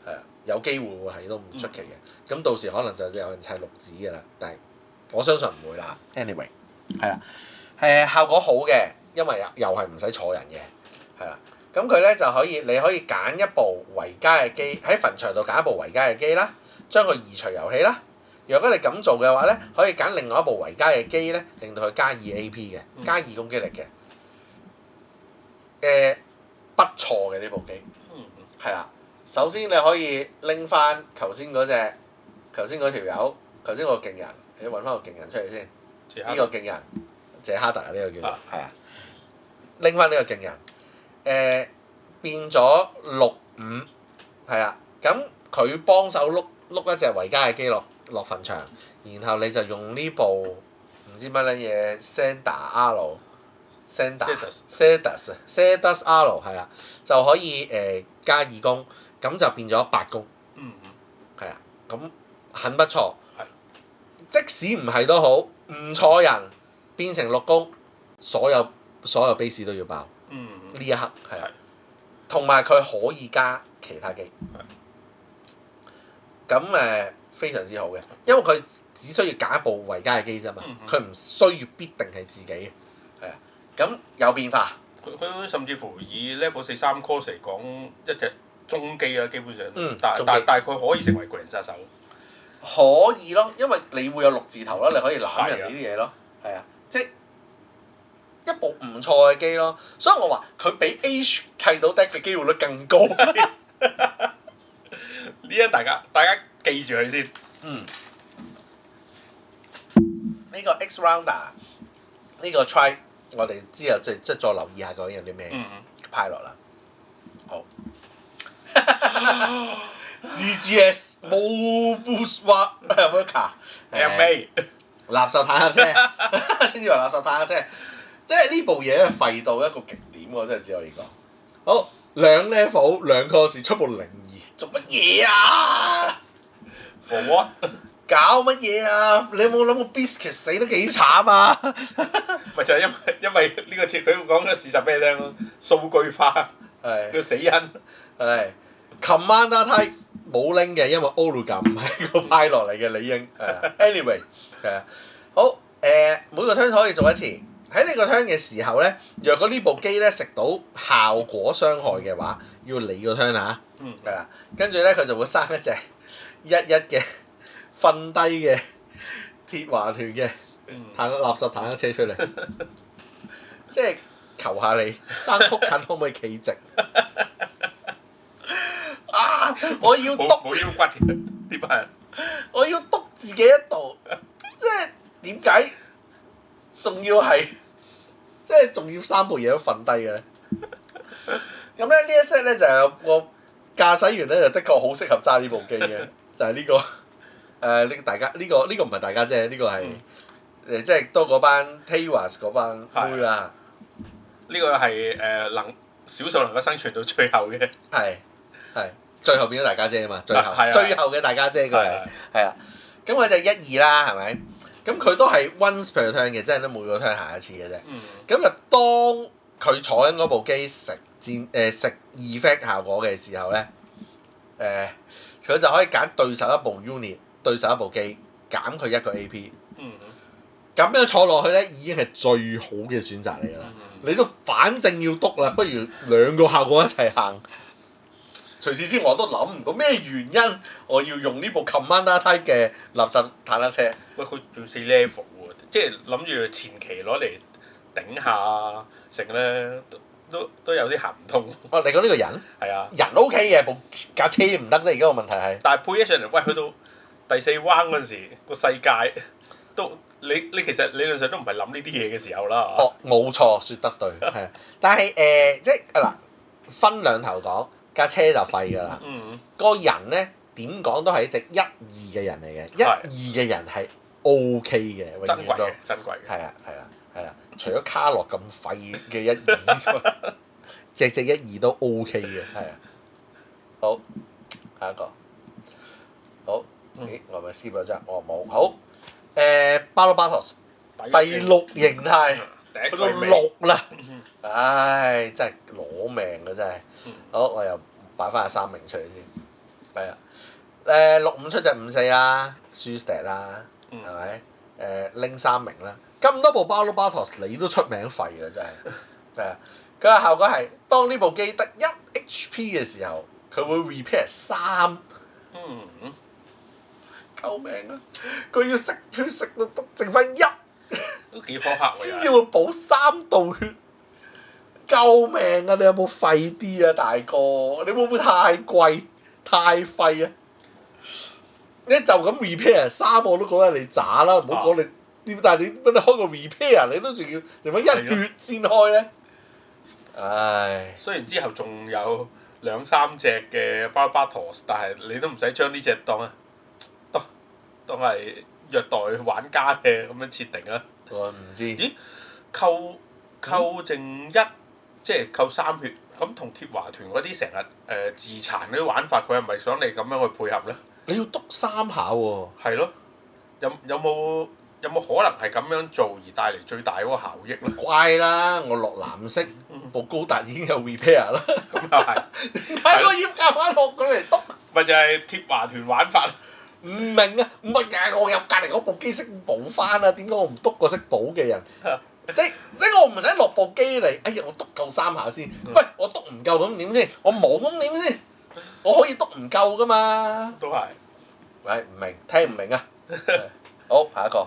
係啊，有機會會係都唔出奇嘅。咁到時可能就有人砌綠紙㗎啦，但係我相信唔會啦。Anyway， 係啦。效果好嘅，因為又係唔使坐人嘅，係啦。咁佢咧就你可以揀一部維家嘅機，喺墳場度揀一部維家嘅機啦，將佢移除遊戲啦。如果你咁做嘅話咧，可以揀另外一部維家嘅機咧，令到佢加2 AP 嘅，加2攻擊力嘅。不錯嘅呢部機，係啦。首先你可以拎翻頭先嗰條友，頭先個勁人，你揾翻個勁人出嚟先。呢個勁人。謝哈特呢個叫做係啊，拎翻呢個勁人，變咗65，係啊，咁佢幫手碌一隻維家嘅機落墳場，然後你就用呢部唔知乜撚嘢 Sedus R 係啦，就可以加2攻，咁就變咗8攻，係啊，咁很不錯，即使唔係都好，唔坐人。變成6攻，所有 base 都要爆。呢一刻係啊，同埋佢可以加其他機。咁非常之好嘅，因為佢只需要揀一部維家嘅機啫嘛，佢唔需要必定係自己嘅。係啊，咁有變化。
佢甚至乎以 level 43 cost 嚟講，一隻中機啦，基本上。但係佢可以成為巨人殺手。
可以咯，因為你會有6字頭啦，你可以攬人哋啲嘢咯。係啊。即係一部唔錯嘅機咯，所以我話佢比 H 砌到 deck 嘅機會率更高。呢
啲大家記住佢先。
呢個 X Rounder 呢個 try 我哋之後即係再留意下究竟有啲咩派落啦。好。CGS 冇 boost worker
MA。
垃圾坦克車，稱之為垃圾坦克車，即係呢部嘢咧廢到一個極點喎，真係只可以講。好2 level 2 course 出部02，做乜嘢啊？
For what？
搞乜嘢啊？你有冇諗過 Biscuit 死得幾慘啊？
咪就係因為呢個設佢講嘅事實俾你聽咯，數據化
係
嘅死因。
係 Commander Type 冇拎嘅，因為 Olga 唔係個派落嚟嘅理應。anyway 係啊，好每個 turn 可以做一次。喺呢個 turn 嘅時候咧，若果呢部機咧食到效果傷害嘅話，要你個 turn 嚇。
嗯。
係啦，跟住咧佢就會生一隻一嘅瞓低嘅鐵華團嘅垃圾坦克車出嚟，即係求下你生曲近可唔可以企直？啊！我要篤
冇腰骨嘅呢班人。
我要篤自己一度，即係點解仲要係即係仲要3部嘢都瞓低嘅咧？咁咧呢一 set 咧就有個駕駛員咧就的確好適合揸呢部機嘅，就係呢個呢大家呢個唔係大家姐，呢個係即係多嗰班 Tawas 嗰班妹啦。
呢個係少數能夠生存到最後嘅。
係最後變咗大家姐啊嘛，最後嘅大家姐佢係啊，咁佢就1、2啦，係咪？咁佢都係 once per turn 嘅，即係都每個 turn 行一次嘅啫。咁就當佢坐緊嗰部機食 effect 效果嘅時候咧，佢就可以揀對手一部 unit， 對手一部機，減佢1個 AP。咁樣坐落去咧，已經係最好嘅選擇嚟㗎啦。你都反正要篤啦，不如2個效果一齊行。除此之外，我都諗唔到咩原因我要用呢部 Commander Type 嘅垃圾坦克車。
喂，佢仲4 level 喎，即係諗住前期攞嚟頂下成咧，都有啲行唔通。
哦，你講呢個人？
係啊。
人 OK 嘅，部架車唔得啫。而家個問題係。
但係配起上嚟，喂，去到第4彎嗰陣時，個世界都你其實理論上都唔係諗呢啲嘢嘅時候啦。
哦，冇錯，説得對，係。但係即係嗱，分兩頭講。架車就廢㗎啦，個人咧點講都係一隻1、2嘅人嚟嘅，1、2嘅人係 OK 嘅，永遠都
珍貴嘅。
係啊，除咗卡洛咁廢嘅1、2之外，隻1、2都 OK 嘅，係啊。好，下一個。好，咦，我係咪 skip 咗張？我冇。好，Battle 第6形態，去到6啦。唉，真係攞命㗎真係。好，我又擺翻下3名出嚟先。係啊，65出隻54啦 ，Suster 啦，係咪？拎3名啦。咁多部 Battle 你都出名廢啦真係。係啊，佢嘅效果係當呢部機得1 HP 嘅時候，佢會 repair 3。救命啊！佢要食到得剩翻1。
都幾苛刻喎。
先至會補3道血。救命啊！你有冇廢啲啊，大哥？你會唔會太貴、太廢啊？你就咁 repair 3我都覺得你渣啦，唔好講你點，但係你開個 repair 你都仲要剩翻1血先開咧。唉。
雖然之後仲有2、3隻嘅 Battle， 但係你都唔使將呢隻當係虐待玩家嘅咁樣設定啊。
我唔知。
咦？扣剩1。即係扣3血，咁同鐵華團嗰啲成日自殘嗰啲玩法，佢係咪想你咁樣去配合咧？
你要篤3下喎。
係咯，有冇可能係咁樣做而帶嚟最大嗰個效益咧？
怪啦，我落藍色部高達已經有 repair 啦。
咁又係。
點解我要夾硬落佢嚟篤？
咪就係鐵華團玩法。
唔明啊！唔係㗎，我有隔離嗰部機識補翻啊！點解我唔篤個識補嘅人？即我唔使落部機嚟，哎呀！我篤夠3下先。喂，我篤唔夠咁點先？我冇咁點先？我可以篤唔夠噶嘛？
都係。
喂，唔明，聽唔明啊？好，下一個。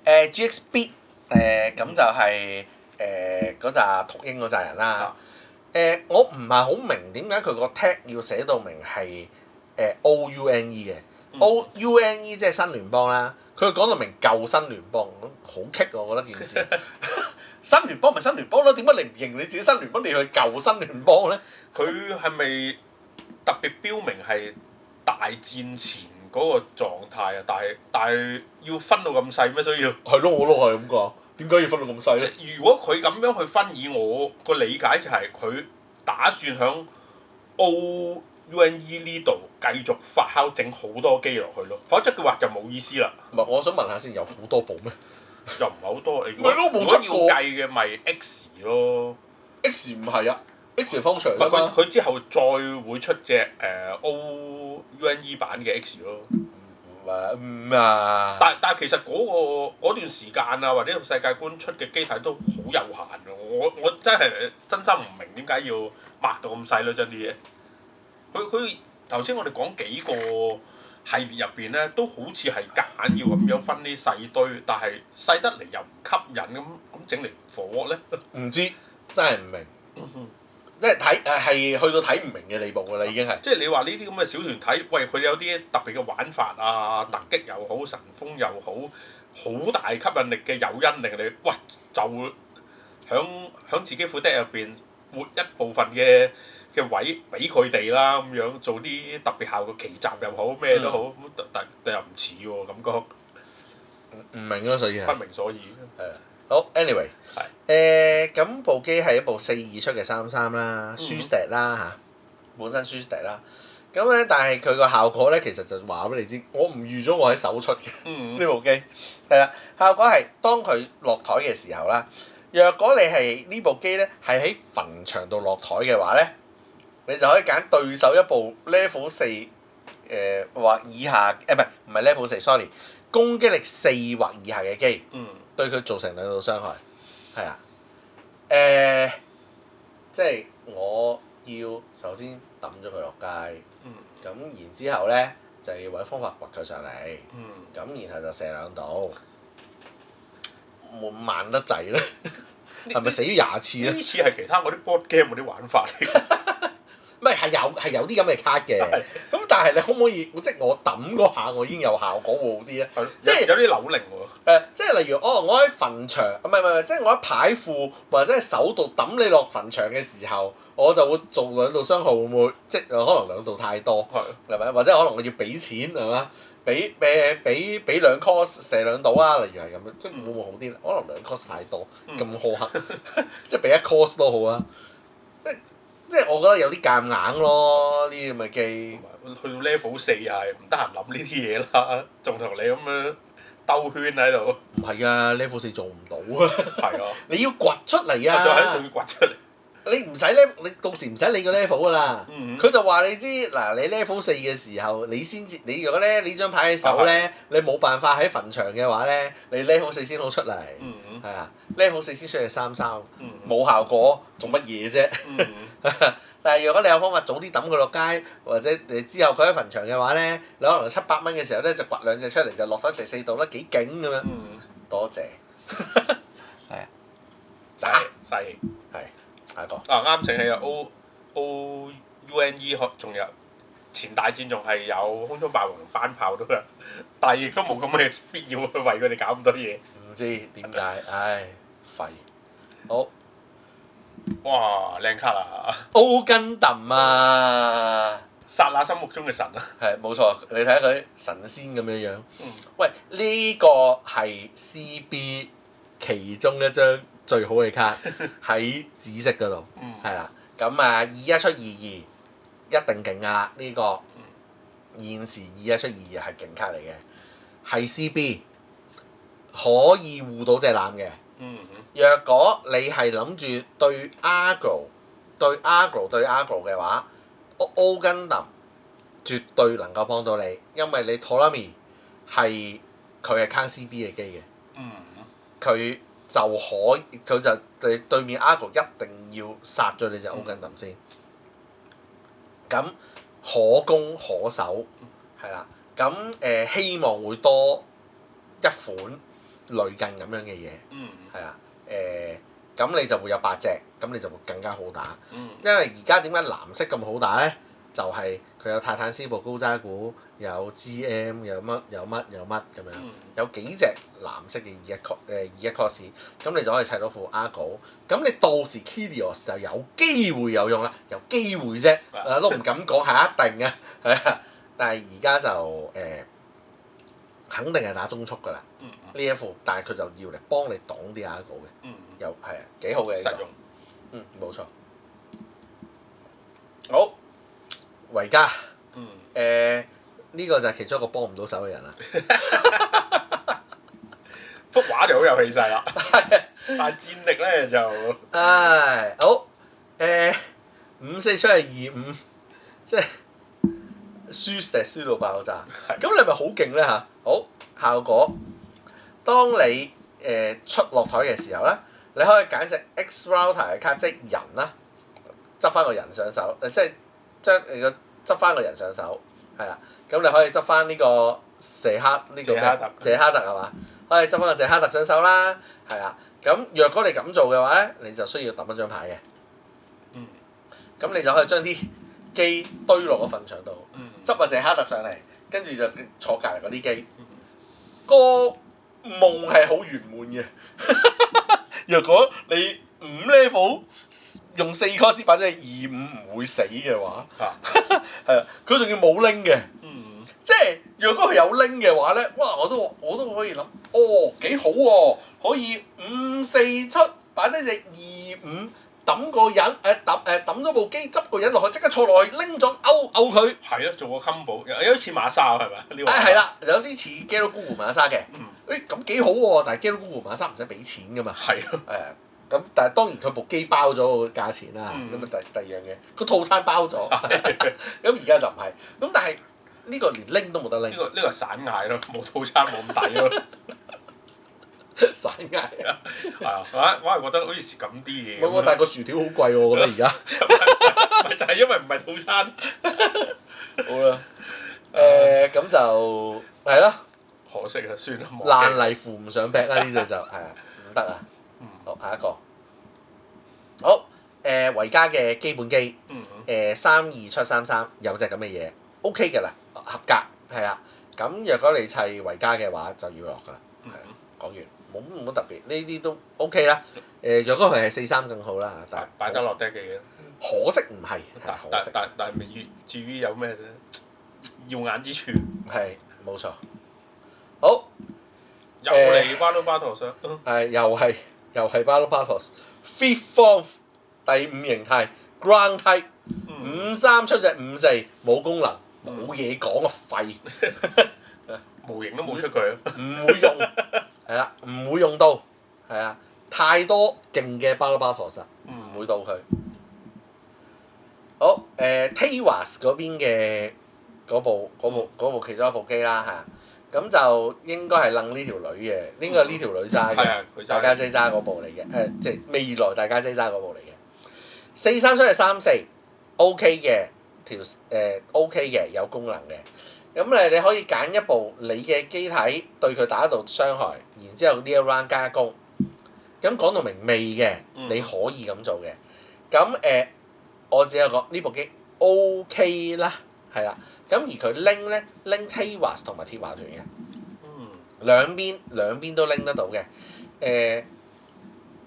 GXB 咁就係嗰扎禿鷹嗰扎人啦。我唔係好明點解佢個 tag 要寫到明係OUNE 嘅。OUNE 即係新聯邦啦。佢講到明舊新聯邦，好棘我覺得件事。新聯邦咪新聯邦咯，點解你唔認你自己新聯邦，你去舊新聯邦咧？
佢係咪特別標明係大戰前嗰個狀態啊？但係要分到咁細咩？需要？
係咯，我都係咁講。點解要分到咁細咧？
如果佢咁樣去分，以我個理解就係佢打算響 OUNE 呢度繼續發酵整好多機落去咯，否則嘅話就冇意思啦。
唔係，我想問下先，有好多部咩
又唔係好多，如
咪咯
果
冇出過
要計嘅咪 X 咯。
？X 唔係啊，X 係方長
唔係
㗎嘛。
佢之後再會出隻OUNE 版嘅 X 咯。
唔啊！
但係其實嗰段時間啊，或者世界觀出嘅機體都好有限嘅。我真係真心唔明點解要擘到咁細咯，將啲嘢。佢頭先我哋講幾個系列入邊咧，都好似係夾硬要咁樣分啲細堆，但係細得嚟又唔吸引咁整嚟火咧。
唔知真係唔明，即係睇係去到睇唔明嘅地步㗎啦，已經係。
即係你話呢啲咁嘅小團體，喂佢哋有啲特別嘅玩法啊，突擊又好，神風又好，好大吸引力嘅誘因令你，喂就響自己副 deck 入邊活一部分嘅位俾佢哋啦，咁樣做啲特別效果奇襲又好，咩都好，咁但又唔似喎感覺，
唔明咯，所以係
不明所以。
係啊。好，anyway，咁部機係一部4.2出嘅33啦 s u s t e 啦嚇，本身 s u s t e 啦。咁咧，但係佢個效果咧，其實就話俾你知，我唔預咗我喺手出嘅呢部機。係啦，效果係當佢落台嘅時候啦。若果你係呢部機咧，係喺墳場度落台嘅話咧，你就可以揀對手一部 level 4或以下，唔係 level 4，sorry，攻擊力4或以下嘅機。對佢造成2度傷害，係啊，即係我要首先抌咗佢落街，咁然之後咧就要揾方法掘佢上嚟，咁然後就射2度，會慢得滯咧，係咪死咗20次咧？
呢次係其他嗰啲 board game 嗰啲玩法嚟嘅。
唔係係有啲咁嘅卡嘅，咁但係你可唔可以即係我抌嗰下我已經有效果會好啲咧？即係
有啲扭擰喎。
即係例如我喺墳場，唔係，即係我喺牌庫或者係手度抌你落墳場嘅時候，我就會做2度傷害，會唔會即係可能2度太多？係咪？或者可能我要俾錢係嘛？俾2 cost 射2度啊！例如係咁樣，即係會唔會好啲咧？可能2 cost 太多，咁苛刻，即係俾1 cost 都好啊！即係我覺得有啲夾硬咯，呢啲咁嘅機。
去到 level 4又係唔得閒諗呢啲嘢啦，仲同你咁樣兜圈喺度。
唔係啊，level 4做唔到啊！
係啊，
你要掘出嚟啊！
就喺度掘出嚟。
你唔使 level，你到時唔使理個 level 噶啦。佢就話你知嗱，你 level 4嘅時候，你先至你如果咧呢張牌喺手咧，你冇辦法喺墳場嘅話咧，你 level 4先好出嚟。係啊，level 4先出嚟33，冇效果，做乜嘢啫？但係如果你有方法早啲抌佢落街，或者之後佢喺墳場嘅話咧，你可能700蚊嘅時候咧就掘2隻出嚟就落翻射4度啦，幾勁咁樣。多謝。係啊。
嘥氣。
係。下一個。
啱醒起啊！OUNE 仲有前大戰仲係有空中霸王同班炮都㗎，但係亦都冇咁嘅必要去為佢哋搞咁多嘢。
唔知點解，唉，廢。好。
哇！靚卡啦！
歐根揼啊！
剎那心目中嘅神啊！
係冇錯，你睇下佢神仙咁樣樣。喂，呢個係 CB 其中一張最好嘅卡喺紫色嗰度，係啦。咁21出22一定勁㗎啦！呢個現時21出22係勁卡嚟嘅，係 CB 可以護到隻艦嘅。若果你係諗住對 agro 嘅話，O 根林絕對能夠幫到你，因為你 Torami 係佢係 count CB 嘅機嘅，佢就對面 agro 一定要殺咗你隻 O 根林先，咁可攻可守係啦，咁希望會多一款類近咁樣嘅嘢，係啦。咁你就會有8隻，咁你就會更加好打。因為而家點解藍色咁好打咧？就係佢有泰坦斯堡高渣古，有 GM， 有乜咁樣，有幾隻藍色嘅21 cost，咁你就可以砌到副 Argo。咁你到時 Kilios 就有機會有用啦，有機會啫，都唔敢講係一定嘅，係啊。但係而家就肯定係打中速㗎啦。呢一副，但係佢就要嚟幫你擋啲 argo 嘅，
嗯，
又係啊幾好嘅呢個
實用。
冇錯。好，維嘉呢個就係其中一個幫唔到手嘅人啦。
幅畫就好有氣勢啦，但係戰力咧就
唉，好5/4出係25，即係輸到爆炸。咁你係咪好勁咧嚇？好效果，當你出落台嘅時候咧，你可以揀隻 X Router 嘅卡，即係人啦，執翻個人上手，即係將你個執翻個人上手，係啦。咁你可以執翻呢個謝克呢個咩？謝克特係嘛？可以執翻個謝克特上手啦，係啦。咁若果你咁做嘅話咧，你就需要揼一張牌嘅。咁你就可以將啲機堆落個墳場度，執個謝克特上嚟，跟住就坐隔離嗰啲機。個夢係好圓滿嘅。若果你5 level 用4 cost 版即係25唔會死嘅話，係啊，佢仲要冇拎嘅。即係若果佢有拎嘅話咧，哇！我都可以諗，幾好喎、可以5/4擺低隻25，抌個人抌咗部機，執個人落去，即刻坐落去，拎咗勾佢。
係咯，做個 combo，有啲似馬沙係咪？呢個
係啦，有啲似 Gelo 孤狐馬沙嘅。咁幾好喎，但係 Gelo 孤狐馬沙唔使俾錢噶嘛。
係咯。
咁但係當然佢部機包咗個價錢啦。咁第二樣嘢，個套餐包咗。咁而家就唔係。咁但係呢個連拎都冇得拎。
呢個係散嗌咯，冇套餐冇咁抵咯。
散嗌啊！
係啊，我係覺得好似蝕咁啲嘢。
唔係喎，但係個薯條好貴喎，我覺得而家。
咪就係因為唔係套餐。
好啦。咁就係咯。
可惜啊，算啦。
爛泥扶唔上壁啦，呢隻就係唔得啊。好，下一個。好，維嘉嘅基本機。32出33有隻咁嘅嘢 ，OK 嘅啦，合格係啦。咁若果你砌維嘉嘅話，就要落㗎啦。講完，冇乜特別，呢啲都 OK 啦。若果佢係43更好啦，但係
擺得落 deck 嘅嘢。
可惜唔係，
但係未至於有咩耀眼之處。
係冇錯。好。
又嚟 Battle Battles。
又係 Battle Battles。Fifth Form 第5形態 Ground Type。5/3出隻5/4冇功能，冇嘢講啊廢。
模型都冇出佢。
唔會用。係啦，唔會用到。係啊，太多勁嘅 Battle Battles 啦，唔會到佢。好，Tewas 嗰邊嘅嗰部其中一部機啦嚇，咁就應該係楞呢條女嘅，應該係呢條女揸嘅，大家姐揸嗰部嚟嘅，即係未來大家姐揸嗰部嚟嘅。4/3出係34，OK 嘅OK 嘅有功能嘅，咁你可以揀一部你嘅機體對佢打到傷害，然之後呢一 round 加攻，咁講到明未嘅，你可以咁做嘅，咁我只有講呢部機 OK 啦，係啦，咁而佢拎 Tewas 同埋鐵華團嘅，兩邊都拎得到嘅，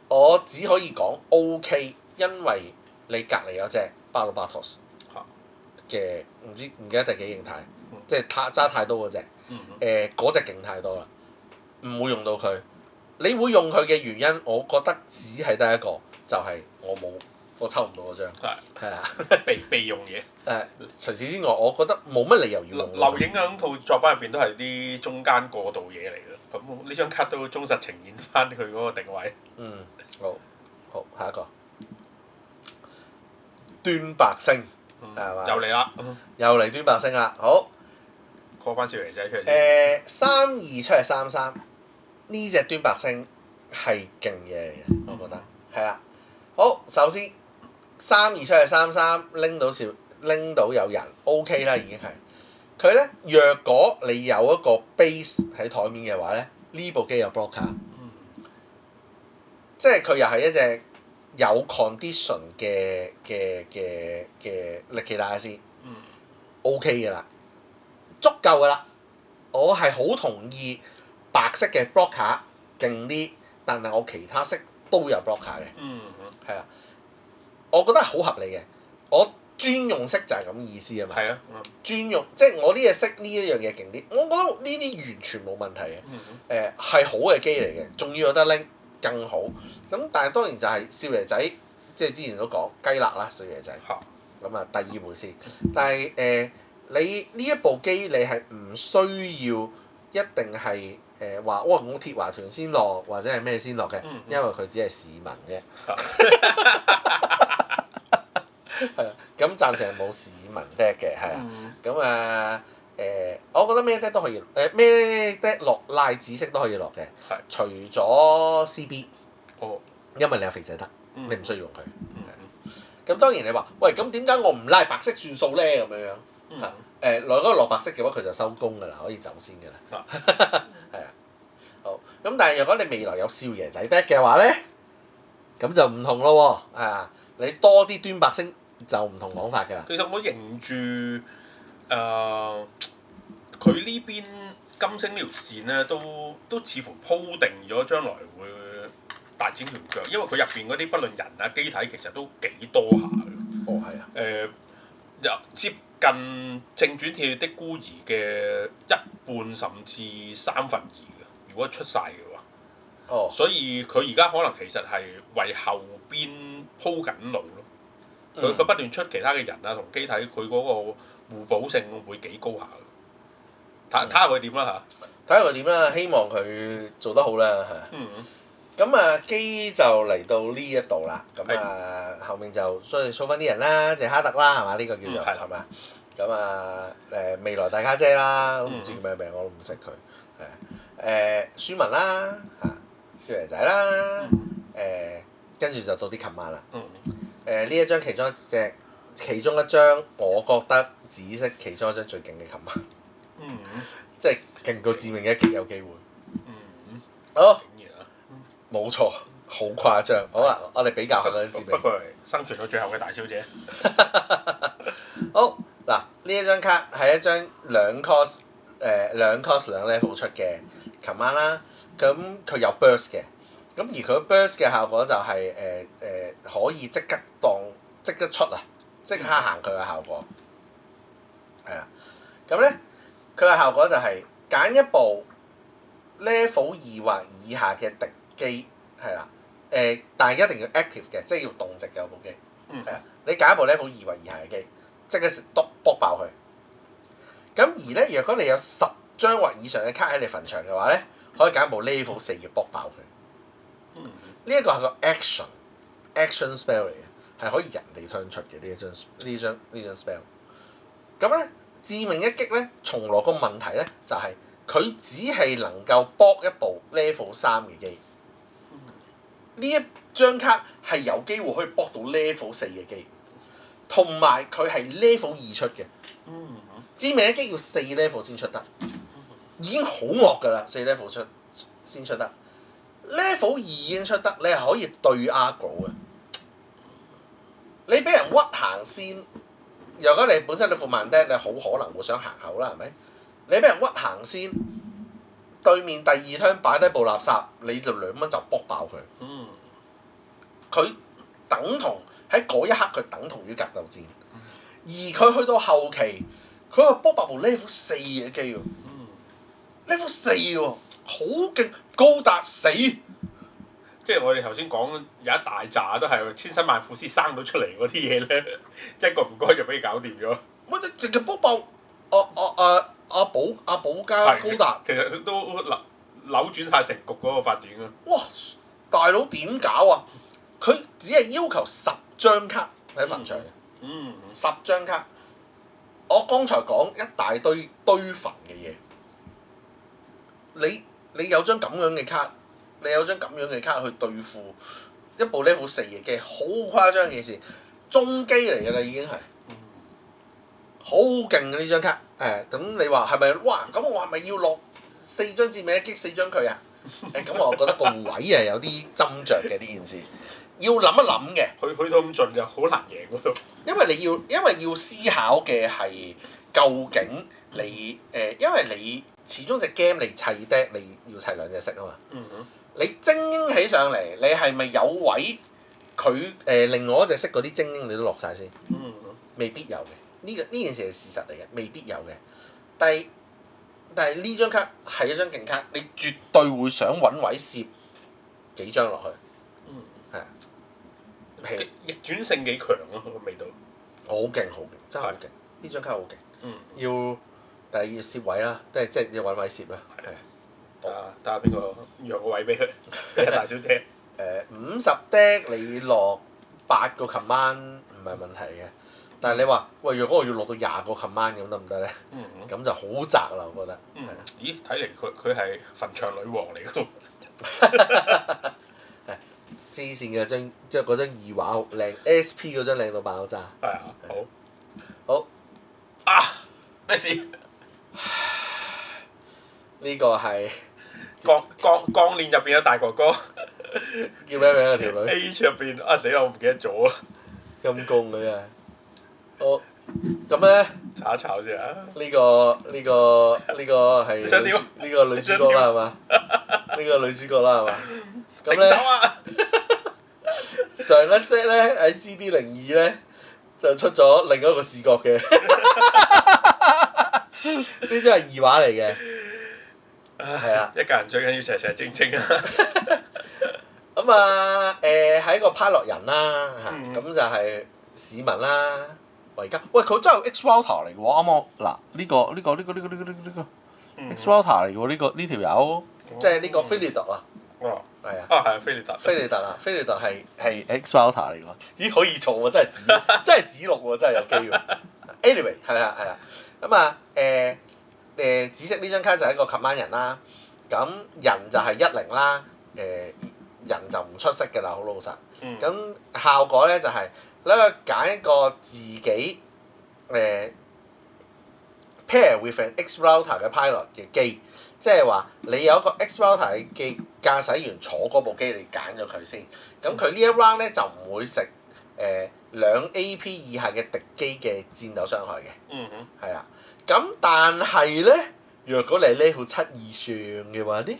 我只可以講 OK， 因為你隔離有隻 Battle Battles 嘅唔記得第幾形態，即係揸太多嗰隻，嗰隻勁太多啦，唔會用到佢。你會用佢嘅原因，我覺得只係得一個，就係我抽唔到嗰張。係啊，
備用嘢。
除此之外，我覺得冇乜理由要用。
留影響套作品入邊都係啲中間過渡嘢嚟嘅，咁呢張卡都忠實呈現翻佢嗰個定位。
好，下一個。端白星係嘛？
又嚟啦！
又嚟端白星啦，好。
call 翻少爺仔出嚟先。
32出係33，呢隻端白星係勁嘢嚟嘅，我覺得係啦。好，首先32出係33，拎到有人 OK 啦，已經係。佢咧，若果你有一個 base 喺台面嘅話咧，呢部機有 blocker，即係佢又係一隻有 condition 嘅力奇大師，OK 嘅啦，足夠嘅啦。我係好同意白色嘅 blocker 勁啲，但係我其他色都有 blocker 嘅，係啦，我覺得係好合理嘅。我專用式就係咁意思啊嘛。
係啊，
專用即係我呢隻色呢一樣嘢勁啲，我覺得呢啲完全冇問題嘅。係好嘅機嚟嘅，仲要有得拎更好。咁但係當然就係少爺仔，即係之前都講雞肋啦，少爺仔。咁啊第二回事，但係你呢一部機你係唔需要一定係話哇我鐵華團先落或者係咩先落嘅，因為佢只係市民啫。係啊，咁暫時係冇市民 deck 嘅，係啊。咁我覺得咩 deck 都可以，咩 deck 落賴紫色都可以落嘅。
係。
除咗 CB，因為你有肥仔得，你唔需要用佢。咁當然你話，喂，咁點解我唔拉白色算數咧？咁樣樣如果落白色嘅話，佢就收工㗎啦，可以走先㗎啦。係啊。好。咁但係如果你未來有少爺仔 deck 嘅話咧，咁就唔同咯喎。啊，你多啲端白星就唔同講法㗎啦。
其實我認住佢呢邊金星呢條線咧，都似乎鋪定咗將來會大展拳腳，因為佢入邊嗰啲不論人啊機體其實都幾多下嘅。
哦，係啊。
接近正傳鐵的孤兒嘅一半甚至2/3嘅，如果出晒嘅話。
哦。
所以佢而家可能其實係為後邊鋪緊路咯。佢不斷出其他嘅人啊同機體，佢嗰個互補性會幾高下嘅。睇下佢點啦嚇。
睇下佢點啦，希望佢做得好啦嚇。咁啊，機就嚟到呢一度啦。咁啊，後面就所以掃翻啲人啦，謝哈特啦，係嘛？呢個叫做係嘛？咁啊未來大家姐啦，都唔知叫咩名，我都唔識佢。舒文啦嚇，少爺仔啦。跟住就到啲琴晚啦。呢一張其中一張，我覺得紫色其中一張最勁嘅琴晚。即係勁到致命一擊有機會。好。冇錯，好誇張。好啦，我哋比較下嗰啲致命。
不過係生存到最後嘅大小姐。
好嗱，呢一張卡係一張兩 cost 兩 level 出嘅琴晚啦。咁佢有 burst 嘅，咁而佢 burst 嘅效果就係可以即刻出啊，即刻行佢嘅效果。係啦，咁咧佢嘅效果就係揀一部 level 2或以下嘅敵機，係啦。但係一定要 active 嘅，即係要動直嘅部機。係啊，你揀一部 level 2或以下嘅機，即刻卜爆佢。咁而咧，若果你有10張或以上嘅卡喺你墳場嘅話咧，可以揀部 level 4嘅卜爆佢。呢一個係個 action spell 嚟嘅，係可以人哋 turn 出嘅呢張 spell。咁咧，致命一擊咧，從來個問題咧就係、佢只係能夠搏一部 level 3嘅機。呢一張卡係有機會可以搏到 level 4嘅機，同埋佢係 level 2出嘅。致命一擊要4 level 先出得，已經好惡㗎啦，4 level 先出得。level 2已經出得，你係可以對 aggro 嘅。你俾人屈行先，如果你本身你副慢釘，你好可能會想行後啦，係咪？你俾人屈行先，對面第2槍擺低部垃圾，你就2蚊就卜爆佢。佢等同喺嗰一刻，佢等同於格鬥戰。而佢去到後期，佢係卜爆部 level 4嘅機喎。level 4喎，好勁，高達死。
即係我哋頭先講有一大扎都係千辛萬苦先生到出嚟嗰啲嘢咧，一個唔該就俾佢搞掂咗。
乜你淨係卜爆阿寶加高達，
其實都扭轉晒成局嗰個發展啊！
哇，大佬點搞啊？佢只係要求10張卡喺墳場嘅，10張卡。我剛才講一大堆墳嘅嘢，你有張咁樣嘅卡，你有張咁樣嘅卡去對付一部 level 4嘅機，好誇張嘅事，中機嚟㗎啦已經係，好勁嘅呢張卡。咁你話係咪？哇！咁我係咪要落4張致命一擊4張佢啊？咁我覺得個位係有啲斟酌嘅呢件事，要諗一諗嘅。
去到咁盡就好難贏嗰度。
因為要思考嘅係究竟你因為你始終隻 game 你砌 deck 你要砌2隻色啊嘛。你精英起上嚟，你係咪有位佢另外一隻色嗰啲精英你都落晒先，
嗯
未必有嘅。呢件事係事實嚟嘅，未必有嘅。但係呢張卡係一張勁卡，你絕對會想揾位攝幾張落去，
嗯，
係啊，係
逆轉性幾強啊個味道。
好勁好勁，真係好勁！呢張卡好勁，
嗯，
但係要攝位啦，即係要揾位攝啦，係啊。
睇下邊個讓個位俾佢，俾阿大小姐。
50 deck 你落8個 command 唔係問題嘅，但係你話喂，若果我要落到20個 command 咁得唔得咧？
嗯
咁就好窄啦，我覺得。
嗯，咦？睇嚟佢係墳場女王嚟㗎。
黐線嘅即係嗰張二畫好靚，SP 嗰張靚到爆炸。
係啊，
好
啊！咩事？
呢個係
鋼鍊入邊有大哥哥
叫咩名啊條女？
，H 入邊啊死啦！我唔記得咗啊！
陰公嘅真係。好咁咧，
查一查先啊！
呢個係
你想點
呢個女主角啦係嘛？呢個女主角啦係嘛？咁
停手
咧。
啊！
上一 set 咧喺 GD02咧就出咗另一個視覺嘅，呢張係二畫嚟嘅，係啊。
一家人最緊要齊齊整整啊！
咁啊係一個 pilot 人啦嚇，
嗯
咁就係市民啦，維加。喂，佢真係 X Router 嚟嘅喎，啱啱嗱呢個 X Router 嚟嘅喎，呢條友即係呢個菲利特啊，
哦，
係啊。
係啊，菲利達。
菲利特係 X Router 嚟㗎，咦可以做喎，真係指錄喎，真係有機喎。Anyway 係啦，咁啊紫色呢張卡就係一個 command 人啦，咁人就係10啦，人就唔出色嘅啦，好老實。
嗯。
咁效果咧就係你可以揀一個自己pair with an X Router 嘅 pilot 嘅機。即係話你有一個 X Router 嘅機駕駛員坐嗰部機，你揀咗佢先。咁佢呢一 round 咧就唔會食2 AP 以下嘅敵機嘅戰鬥傷害嘅。
嗯哼。
係啊。咁但係咧，若果你係 level 7以上嘅話咧，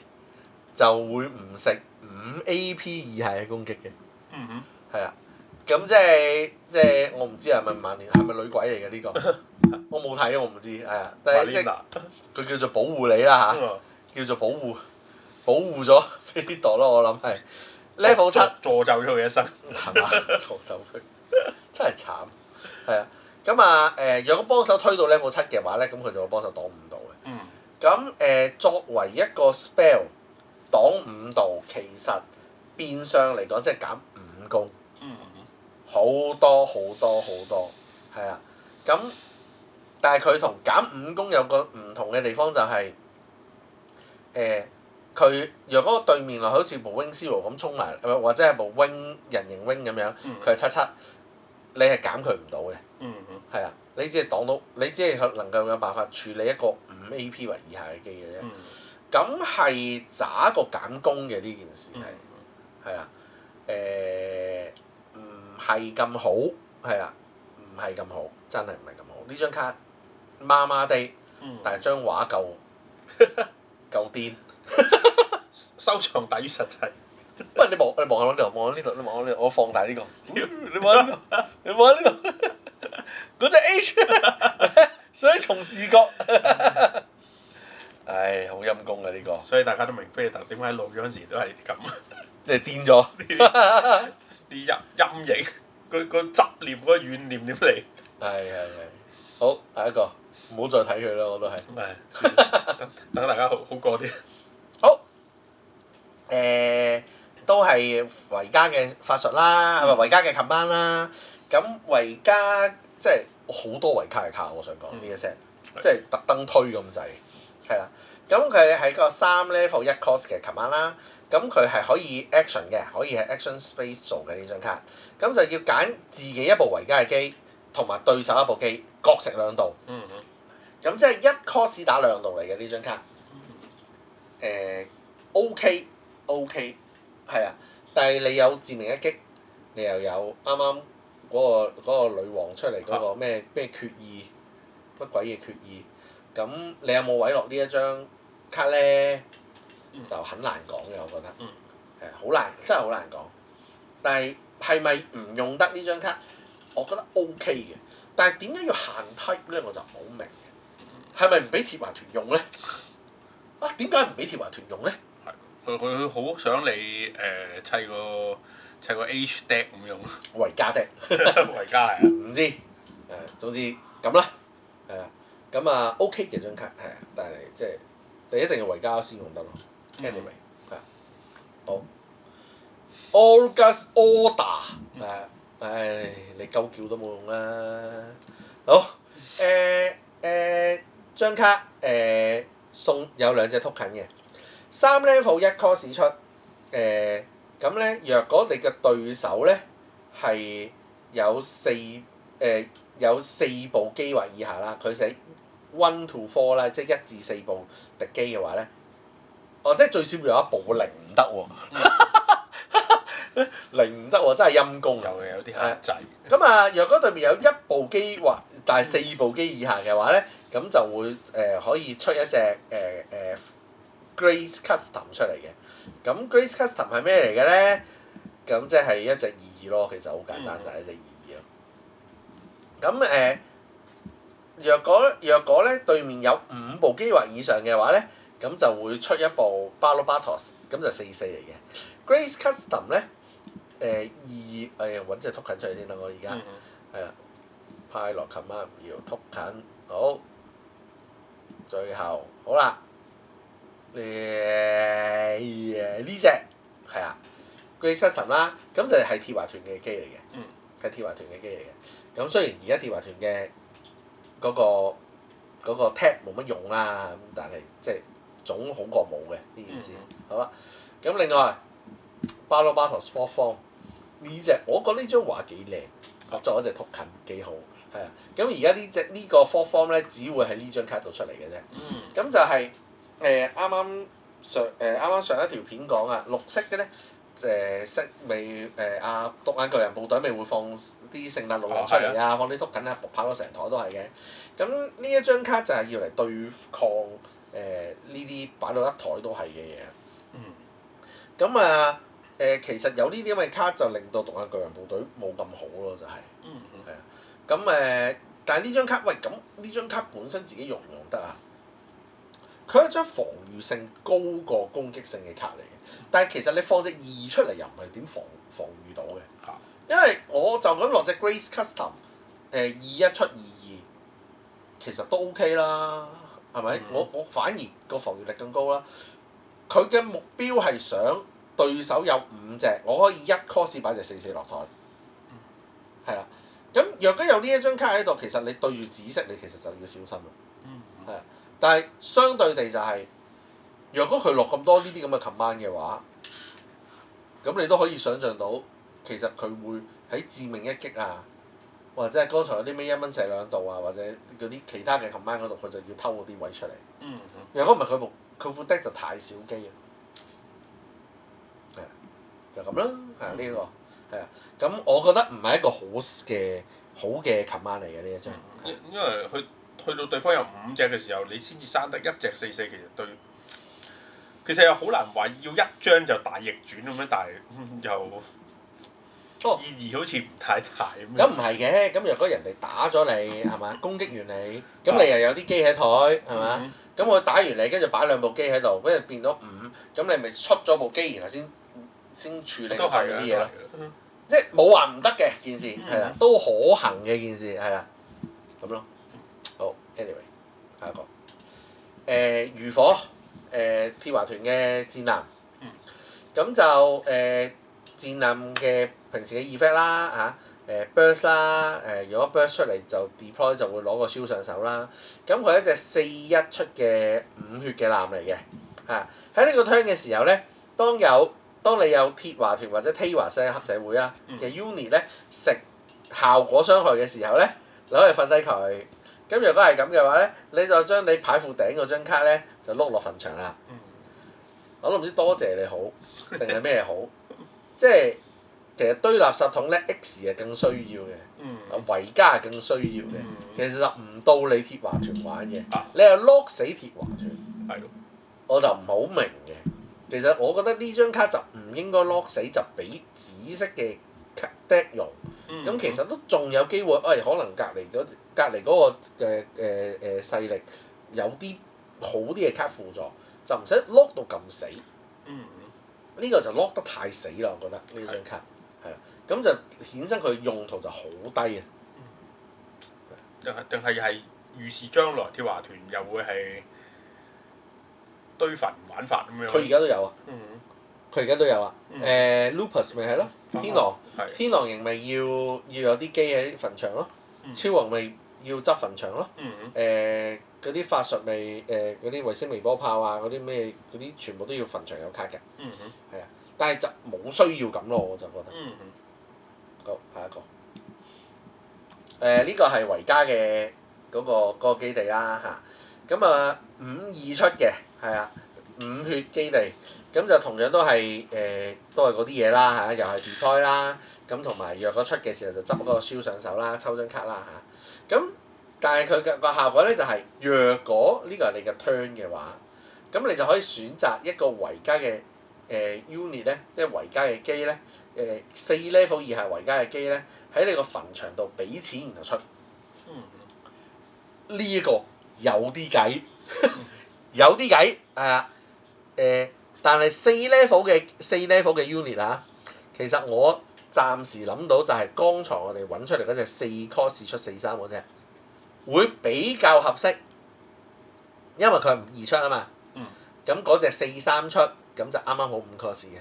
就會唔食5 AP 以下嘅攻擊嘅。
嗯哼。
係啊。咁即係我唔知係咪萬年係咪女鬼嚟嘅呢個？我冇睇，我唔知係啊。但係即係佢叫做保護你啦嚇。叫做保護咗菲利朵咯，我諗係 level 7
助咒咗佢一生，
係嘛？助咒佢真係慘，係啊。咁啊若果幫手推到 level 7嘅話咧，咁佢就會幫手擋5度嘅。
嗯。
咁作為一個 spell 擋5度，其實變相嚟講即係減5攻，好多，係啊。咁但係佢同減5攻有個唔同嘅地方就係。佢若果對面好似部 Wing Zero 咁衝埋，或者係部 Wing 人形 Wing 咁樣，佢係77，你係減佢唔到嘅。係啊，你只係擋到，你只係能夠有辦法處理一個5 AP 或以下嘅機嘅啫。咁係渣個減攻嘅呢件事係啊，唔係咁好，係啊，唔係咁好，真係唔係咁好。呢張卡麻麻地，但係張畫夠癲。
收藏大於實際。
喂，你望下呢度，望下呢度，我放大呢個。你望下呢度，你望下呢度，嗰隻 H 雙重視覺。唉，好陰功啊呢個。
所以大家都明菲利特點解老咗嗰陣時都係咁。
即係癲咗。
啲陰影，個執念嗰個怨念點嚟？
係。好，下一個，唔好再睇佢啦，我都係。
等大家好過啲。
好。都係維加嘅法術啦，係咪維加嘅 command 啦？咁維加即係好多維加嘅卡，我想講呢一 set，即係特登推咁滯，係啦。咁佢係個3 level 1 cost 嘅 command 啦。咁佢係可以 action 嘅，可以係 action space 做嘅呢張卡。咁就要揀自己一部維加嘅機，同埋對手一部機，各食2度。咁即係1 cost 打2度嚟嘅呢張卡。OK，係啊，但係你有致命一擊，你又有啱啱嗰個女王出嚟嗰個咩決意，乜鬼嘢決意？咁你有冇位落呢一張卡咧？就很難講嘅，我覺得。係好難，真係好難講。但係係咪唔用得呢張卡？我覺得 OK 嘅，但係點解要限 type 咧？我就唔好明嘅。係咪唔俾鐵華團用咧？啊，點解唔俾鐵華團用咧？
佢好想你砌個 H deck 咁用，
維加的，
維加係啊，
唔知總之咁啦，係啦，咁啊 OK 嘅張卡係啊，但係即係你一定要維加先用得咯。anyway 係好 August Order 唉，你鳩叫都冇用啦。好張卡送有兩隻 token 嘅，3 level 1 cost 出咁咧，若果你嘅對手咧係有4部機或以下啦，佢寫 1 to 4啦，即係1至4部敵機嘅話咧，即係最少要有一部零唔得喎，零唔得喎，真係陰公啊！
有啲限制。
咁啊，若果對面有一部機或但係4部機以下嘅話咧，咁就會可以出一隻Grace Custom 出嚟嘅。咁 Grace Custom 係咩嚟嘅咧？咁即係一隻2咯，其實好簡單，就係一隻2咯。咁若果咧對面有5部機或以上嘅話咧，咁就會出一部 Balobatos， 咁就4嚟嘅。Grace Custom 咧揾隻 token 出嚟先啦，我而家係啦，派落 command 唔要 token， 好，最後好啦，呢隻係啊 Grace Custom 啦，咁就係鐵華團嘅機嚟嘅，係鐵華團嘅機嚟嘅。咁雖然而家鐵華團嘅嗰個 tag 冇乜用啦，咁但係即係總好過冇嘅呢件事，好啦。咁另外 Balobatos Fourth Form 呢隻，我覺得呢張畫幾靚，作一隻 token 幾好，係啊。咁而家呢個 Fourth Form 咧，只會喺呢張卡度出嚟嘅啫。咁就係啱啱上一條片講啊，綠色嘅咧色未阿獨眼巨人部隊咪會放啲聖誕老人出嚟啊，放啲 token 啊，跑到成台都係嘅。咁呢一張卡就係要嚟對抗呢啲擺到一台都係嘅嘢。咁啊其實有呢啲咁嘅卡就令到獨眼巨人部隊冇咁好咯，就係。係啊。咁但係呢張卡，喂，咁呢張卡本身自己用唔用得啊？佢係一張防禦性高過攻擊性嘅卡嚟嘅，但係其實你放隻2出嚟又唔係點防禦到嘅，因為我就咁落隻 Grace Custom 21出22，其實都 OK 啦，係咪？我反而個防禦力更高啦。佢嘅目標係想對手有5隻，我可以1 cost 擺隻4落台，係啦。咁若果有呢一張卡喺度，其實你對住紫色，你其實就要小心啦。係啊，但係相對地就係，若果佢落咁多呢啲咁嘅 command 嘅話，咁你都可以想像到，其實佢會喺致命一擊啊，或者係剛才有啲咩1蚊射2度啊，或者嗰啲其他嘅 command 嗰度，佢就要偷嗰啲位出嚟。若果唔係佢副 deck 就太少機啦。係啊，就咁啦，係啊，呢個係啊，咁我覺得唔係一個好嘅 command 嚟嘅呢一張。
因為去到對方有5隻嘅時候，你先至生得1隻4，其實又好難話要一張就大逆轉咁樣，但係又意義好似唔太大咁樣。
咁唔係嘅，咁若果人哋打咗你係嘛，攻擊完你，咁你又有啲機喺台係嘛？咁我打完你，跟住擺2部機喺度，跟住變咗5，咁你咪出咗部機，然後先處理嗰啲嘢咯。即係冇話唔得嘅件事，係啦，都可行嘅件事，係啦，咁咯。好 ，anyway， 下一個漁火鐵華團嘅戰艦，咁就戰艦嘅平時嘅 effect 啦burst 啦如果 burst 出嚟就 deploy 就會攞個燒上手啦。咁佢係一隻4-1出嘅5血嘅艦嚟嘅喺呢個 turn 嘅時候咧，當你有鐵華團或者 Teywas 黑社會啊嘅 unit 咧食效果傷害嘅時候咧，你可以瞓低佢。咁如果係咁嘅話咧，你就將你牌庫頂嗰張卡咧就碌落墳場啦。我都唔知多謝你好定係咩好，即係其實堆垃圾桶咧 X 係更需要嘅，維加係更需要嘅。其實就唔到你鐵華團玩嘅，你又 lock 死鐵華團，我就唔好明嘅。其實我覺得呢張卡就唔應該 lock 死，就俾紫色嘅 deck 用，咁其實都仲有機會，可能隔離嗰個勢力有啲好啲嘅卡輔助，就唔使 lock 到咁死。呢個就 lock 得太死啦，我覺得呢張卡係啊，咁就衍生佢用途就好低啊。
定係預示將來鐵華團又會係堆焚玩法咁樣。
佢而家都有啊。佢而家都有啊。Lupus 咪係咯，天狼型咪要有啲機喺墳場咯，超王咪要執墳場咯。嗰啲法術咪嗰啲衛星微波炮啊，嗰啲咩嗰啲全部都要墳場有卡嘅。係啊，但係就冇需要咁咯，我就覺得。好，下一個。呢個係維加嘅嗰個基地啦嚇，咁5-2出嘅係啊，5血基地，咁就同樣都係嗰啲嘢啦嚇，又係 deploy 啦，咁同埋若果出嘅時候就執嗰個燒上手啦，抽張卡啦嚇，咁但係佢嘅個效果咧就係、若果呢個係你嘅 turn 嘅話，咁你就可以選擇一個維加嘅unit 咧，即係維加嘅機咧。4 level 以下維加嘅機咧，喺你個墳場度俾錢然後出。呢一個有啲計，有啲計係啊。但係4 level 嘅 unit 啊，其實我暫時諗到就係剛才我哋揾出嚟嗰隻4 cost 出43嗰隻，會比較合適，因為佢係2出啊嘛。咁嗰隻43出，咁就啱啱好5 cost 嘅。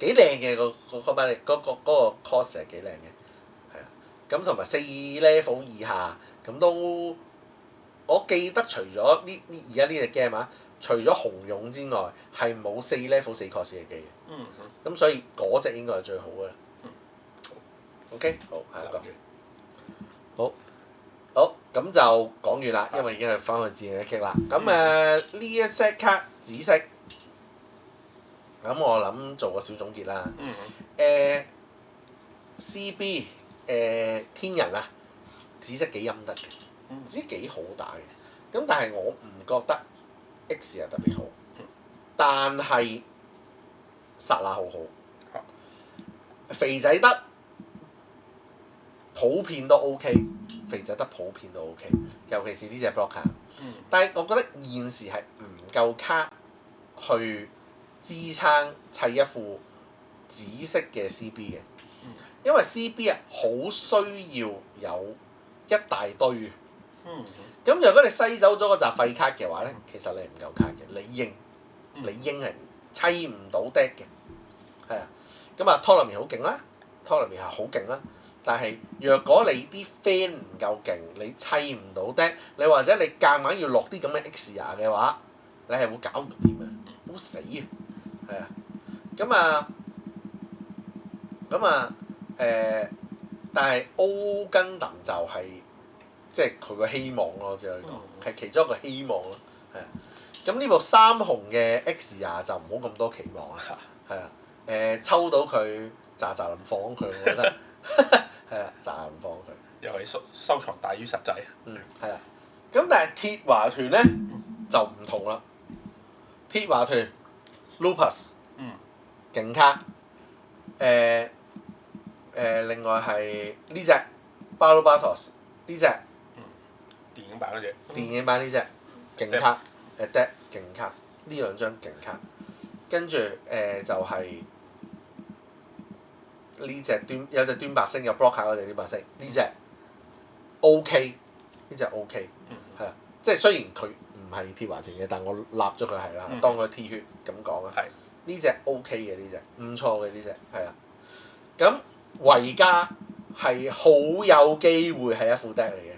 幾靚嘅個 cost 係幾靚嘅，係啊，咁同埋4 level 以下咁都，我記得除咗而家呢隻 game 啊，除咗紅勇之外，係冇4 level 4 cost 嘅機嘅。咁所以嗰隻應該係最好嘅。OK， 好，下一個。好，咁就講完啦，因為已經係翻去自然嘅 kick 啦。咁呢一 set 卡紫色。咁我諗做個小總結啦。CB 天人啊，紫色幾陰得嘅，紫色幾好打嘅。咁但係我唔覺得 X 係特別好，但係剎那好好。肥仔得普遍都 OK， 肥仔得普遍都 OK， 尤其是呢隻 block 卡。但係我覺得現時係唔夠卡去支撐砌一副紫色嘅 CB 嘅，因為 CB 啊好需要有一大堆嘅。咁如果你篩走咗嗰紮廢卡嘅話咧，其實你唔夠卡嘅，理應係砌唔到 deck 嘅，係啊。咁啊 Ptolemy 好勁啦 ，Ptolemy 係好勁啦。但係若果你啲 friend 唔夠勁，你砌唔到 deck， 你或者你夾硬要落啲咁嘅 Xia 嘅話，你係會搞唔掂嘅，好死嘅。係啊，但係 O 根特就係即係佢個希望咯，只可以講係其中一個希望咯，係啊。咁呢部3紅嘅 Xia 就唔好咁多期望啦，係啊。抽到佢咋林放佢，我覺得係啊，咋林放佢。
又係收藏大於實際。
係啊。咁但係鐵華團咧就唔同啦，鐵華團 Lupus。勁卡，另外係呢隻 Barobatos 呢隻，
電影版嗰隻，
電影版呢隻勁卡，Deck 勁卡，呢兩張勁卡，跟住就係呢隻有隻端白星有 block 卡嗰隻端白星，呢隻 OK， 呢隻 OK， 係啊，即係雖然佢唔係鐵華團嘅，但我立咗佢係啦，當佢 T 血咁講啊。呢隻 OK 嘅，呢隻唔錯嘅，呢隻係啊。咁維加係好有機會係一副 deck 嚟嘅，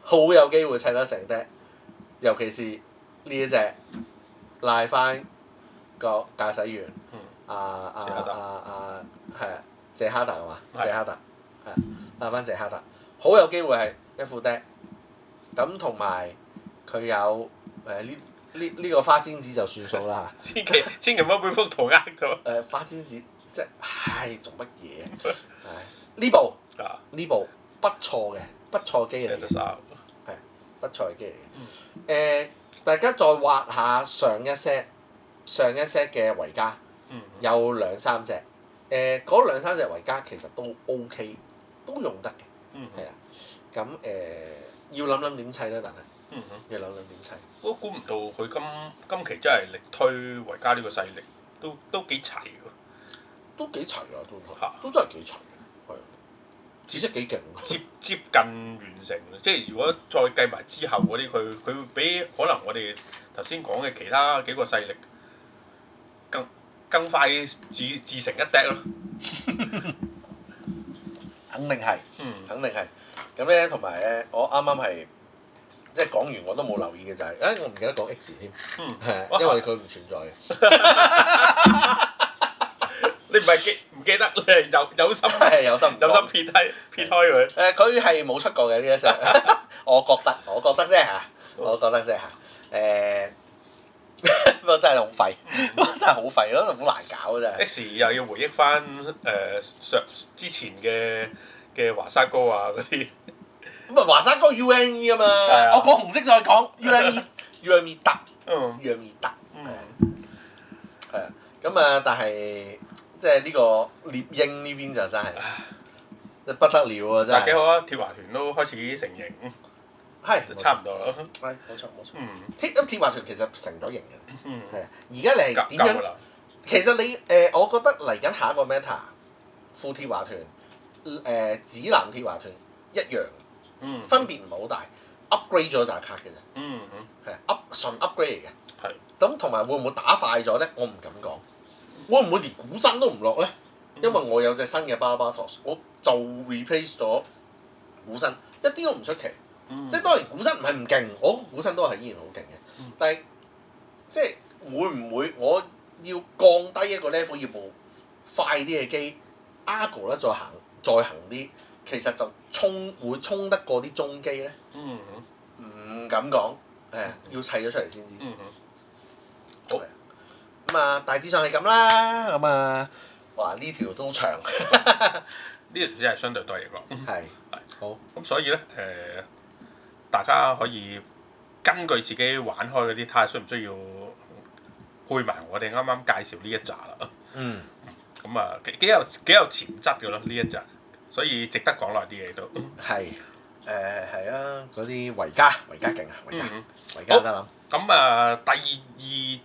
好有機會砌得成 deck，尤其是呢一隻賴翻個駕駛員，係啊，謝哈特係嘛？謝哈特係啊，賴翻謝哈特，好有機會係一副 deck。咁同埋佢有呢個花仙子就算數啦嚇，
千祈唔好俾幅圖呃咗。
花仙子即係做乜嘢啊？呢部不錯嘅，不錯機嚟嘅，係不錯嘅機嚟嘅。大家再畫下上一 set 嘅維加，有2-3隻，嗰兩三隻維加其實都 OK，都用得嘅，
嗯
係啊。咁要諗諗點砌啦，但係
嗯
要諗諗點砌。
我估唔到佢今期真係力推維加呢個勢力，都幾齊喎。
都幾齊啊，
嚇
都真係幾齊嘅，係啊。知識幾勁
接近完成，即係如果再計埋之後嗰啲，佢會比可能我哋頭先講嘅其他幾個勢力更快自成一敵咯。
肯定係，
嗯
肯定係。咁咧，同埋咧，我啱啱係即係講完我都冇留意嘅就係，我唔記得講 X 添，係因為佢唔存在嘅。
你唔係唔記得，你係有心
係有心
撇開佢。
佢係冇出過嘅呢一隻，我覺得啫嚇，不過真係好廢，真係好廢，嗰度好難搞真係。
X 又要回憶翻之前嘅華山哥啊嗰啲。
咁啊華山哥 UNE 啊嘛，我講紅色再講 UNE 得，UNE 得，係啊。咁啊，但係即係呢個獵鷹呢邊就真係不得了啊！真係。
但係幾好啊！鐵華團都開始成型，
係
就差唔多啦。
係冇錯。
嗯。
鐵華團其實成咗型嘅，
嗯。
係啊。而家你係點樣？其實你我覺得嚟緊下一個 meta 副鐵華團紫藍鐵華團一樣，分別唔係好大 ，upgrade 咗扎卡嘅啫。係純 upgrade 嚟嘅。
係。咁
同埋會唔會打快咗咧？我唔敢講。會唔會連股身都唔落咧？因為我有隻新嘅 Barbatos，我就 replace 咗股身，一啲都唔出奇。即係當然股身唔係唔勁，我股身都係依然好勁嘅。但係即係會唔會我要降低一個 level，要部快啲嘅機 Argo 咧再行啲，其實就會衝得過啲中機咧？唔敢講，要砌咗出嚟先知。好。咁啊，大致上係咁啦。咁啊，哇！呢條都長，
呢條真係相對多嚟講。
係好。
咁所以咧，大家可以根據自己玩開嗰啲，睇下需唔需要配埋我哋啱啱介紹呢一紮啦。咁啊，幾有潛質嘅咯呢一紮，所以值得講耐啲嘢都。
係係啊！嗰啲維加勁啊，維加得諗。
咁啊，第二集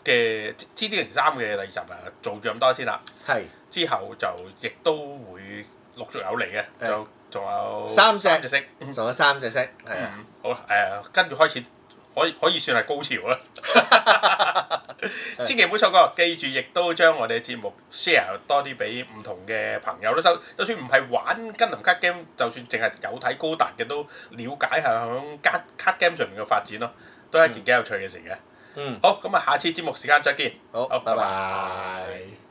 嘅 GD03嘅第二集啊，做咗咁多先啦。係。之後就亦都會陸續有嚟嘅，就仲有三隻色，
仲有3隻色，係啊。
好跟住開始可以算係高潮啦。千祈唔好錯過，記住亦都將我哋嘅節目 share 多啲俾唔同嘅朋友都收。就算唔係玩跟林卡 game，就算淨係有睇高達嘅都了解下響卡 game 上面嘅發展咯，都係一件幾有趣嘅事嘅。好，咁啊，下次節目時間再見。
好，拜拜。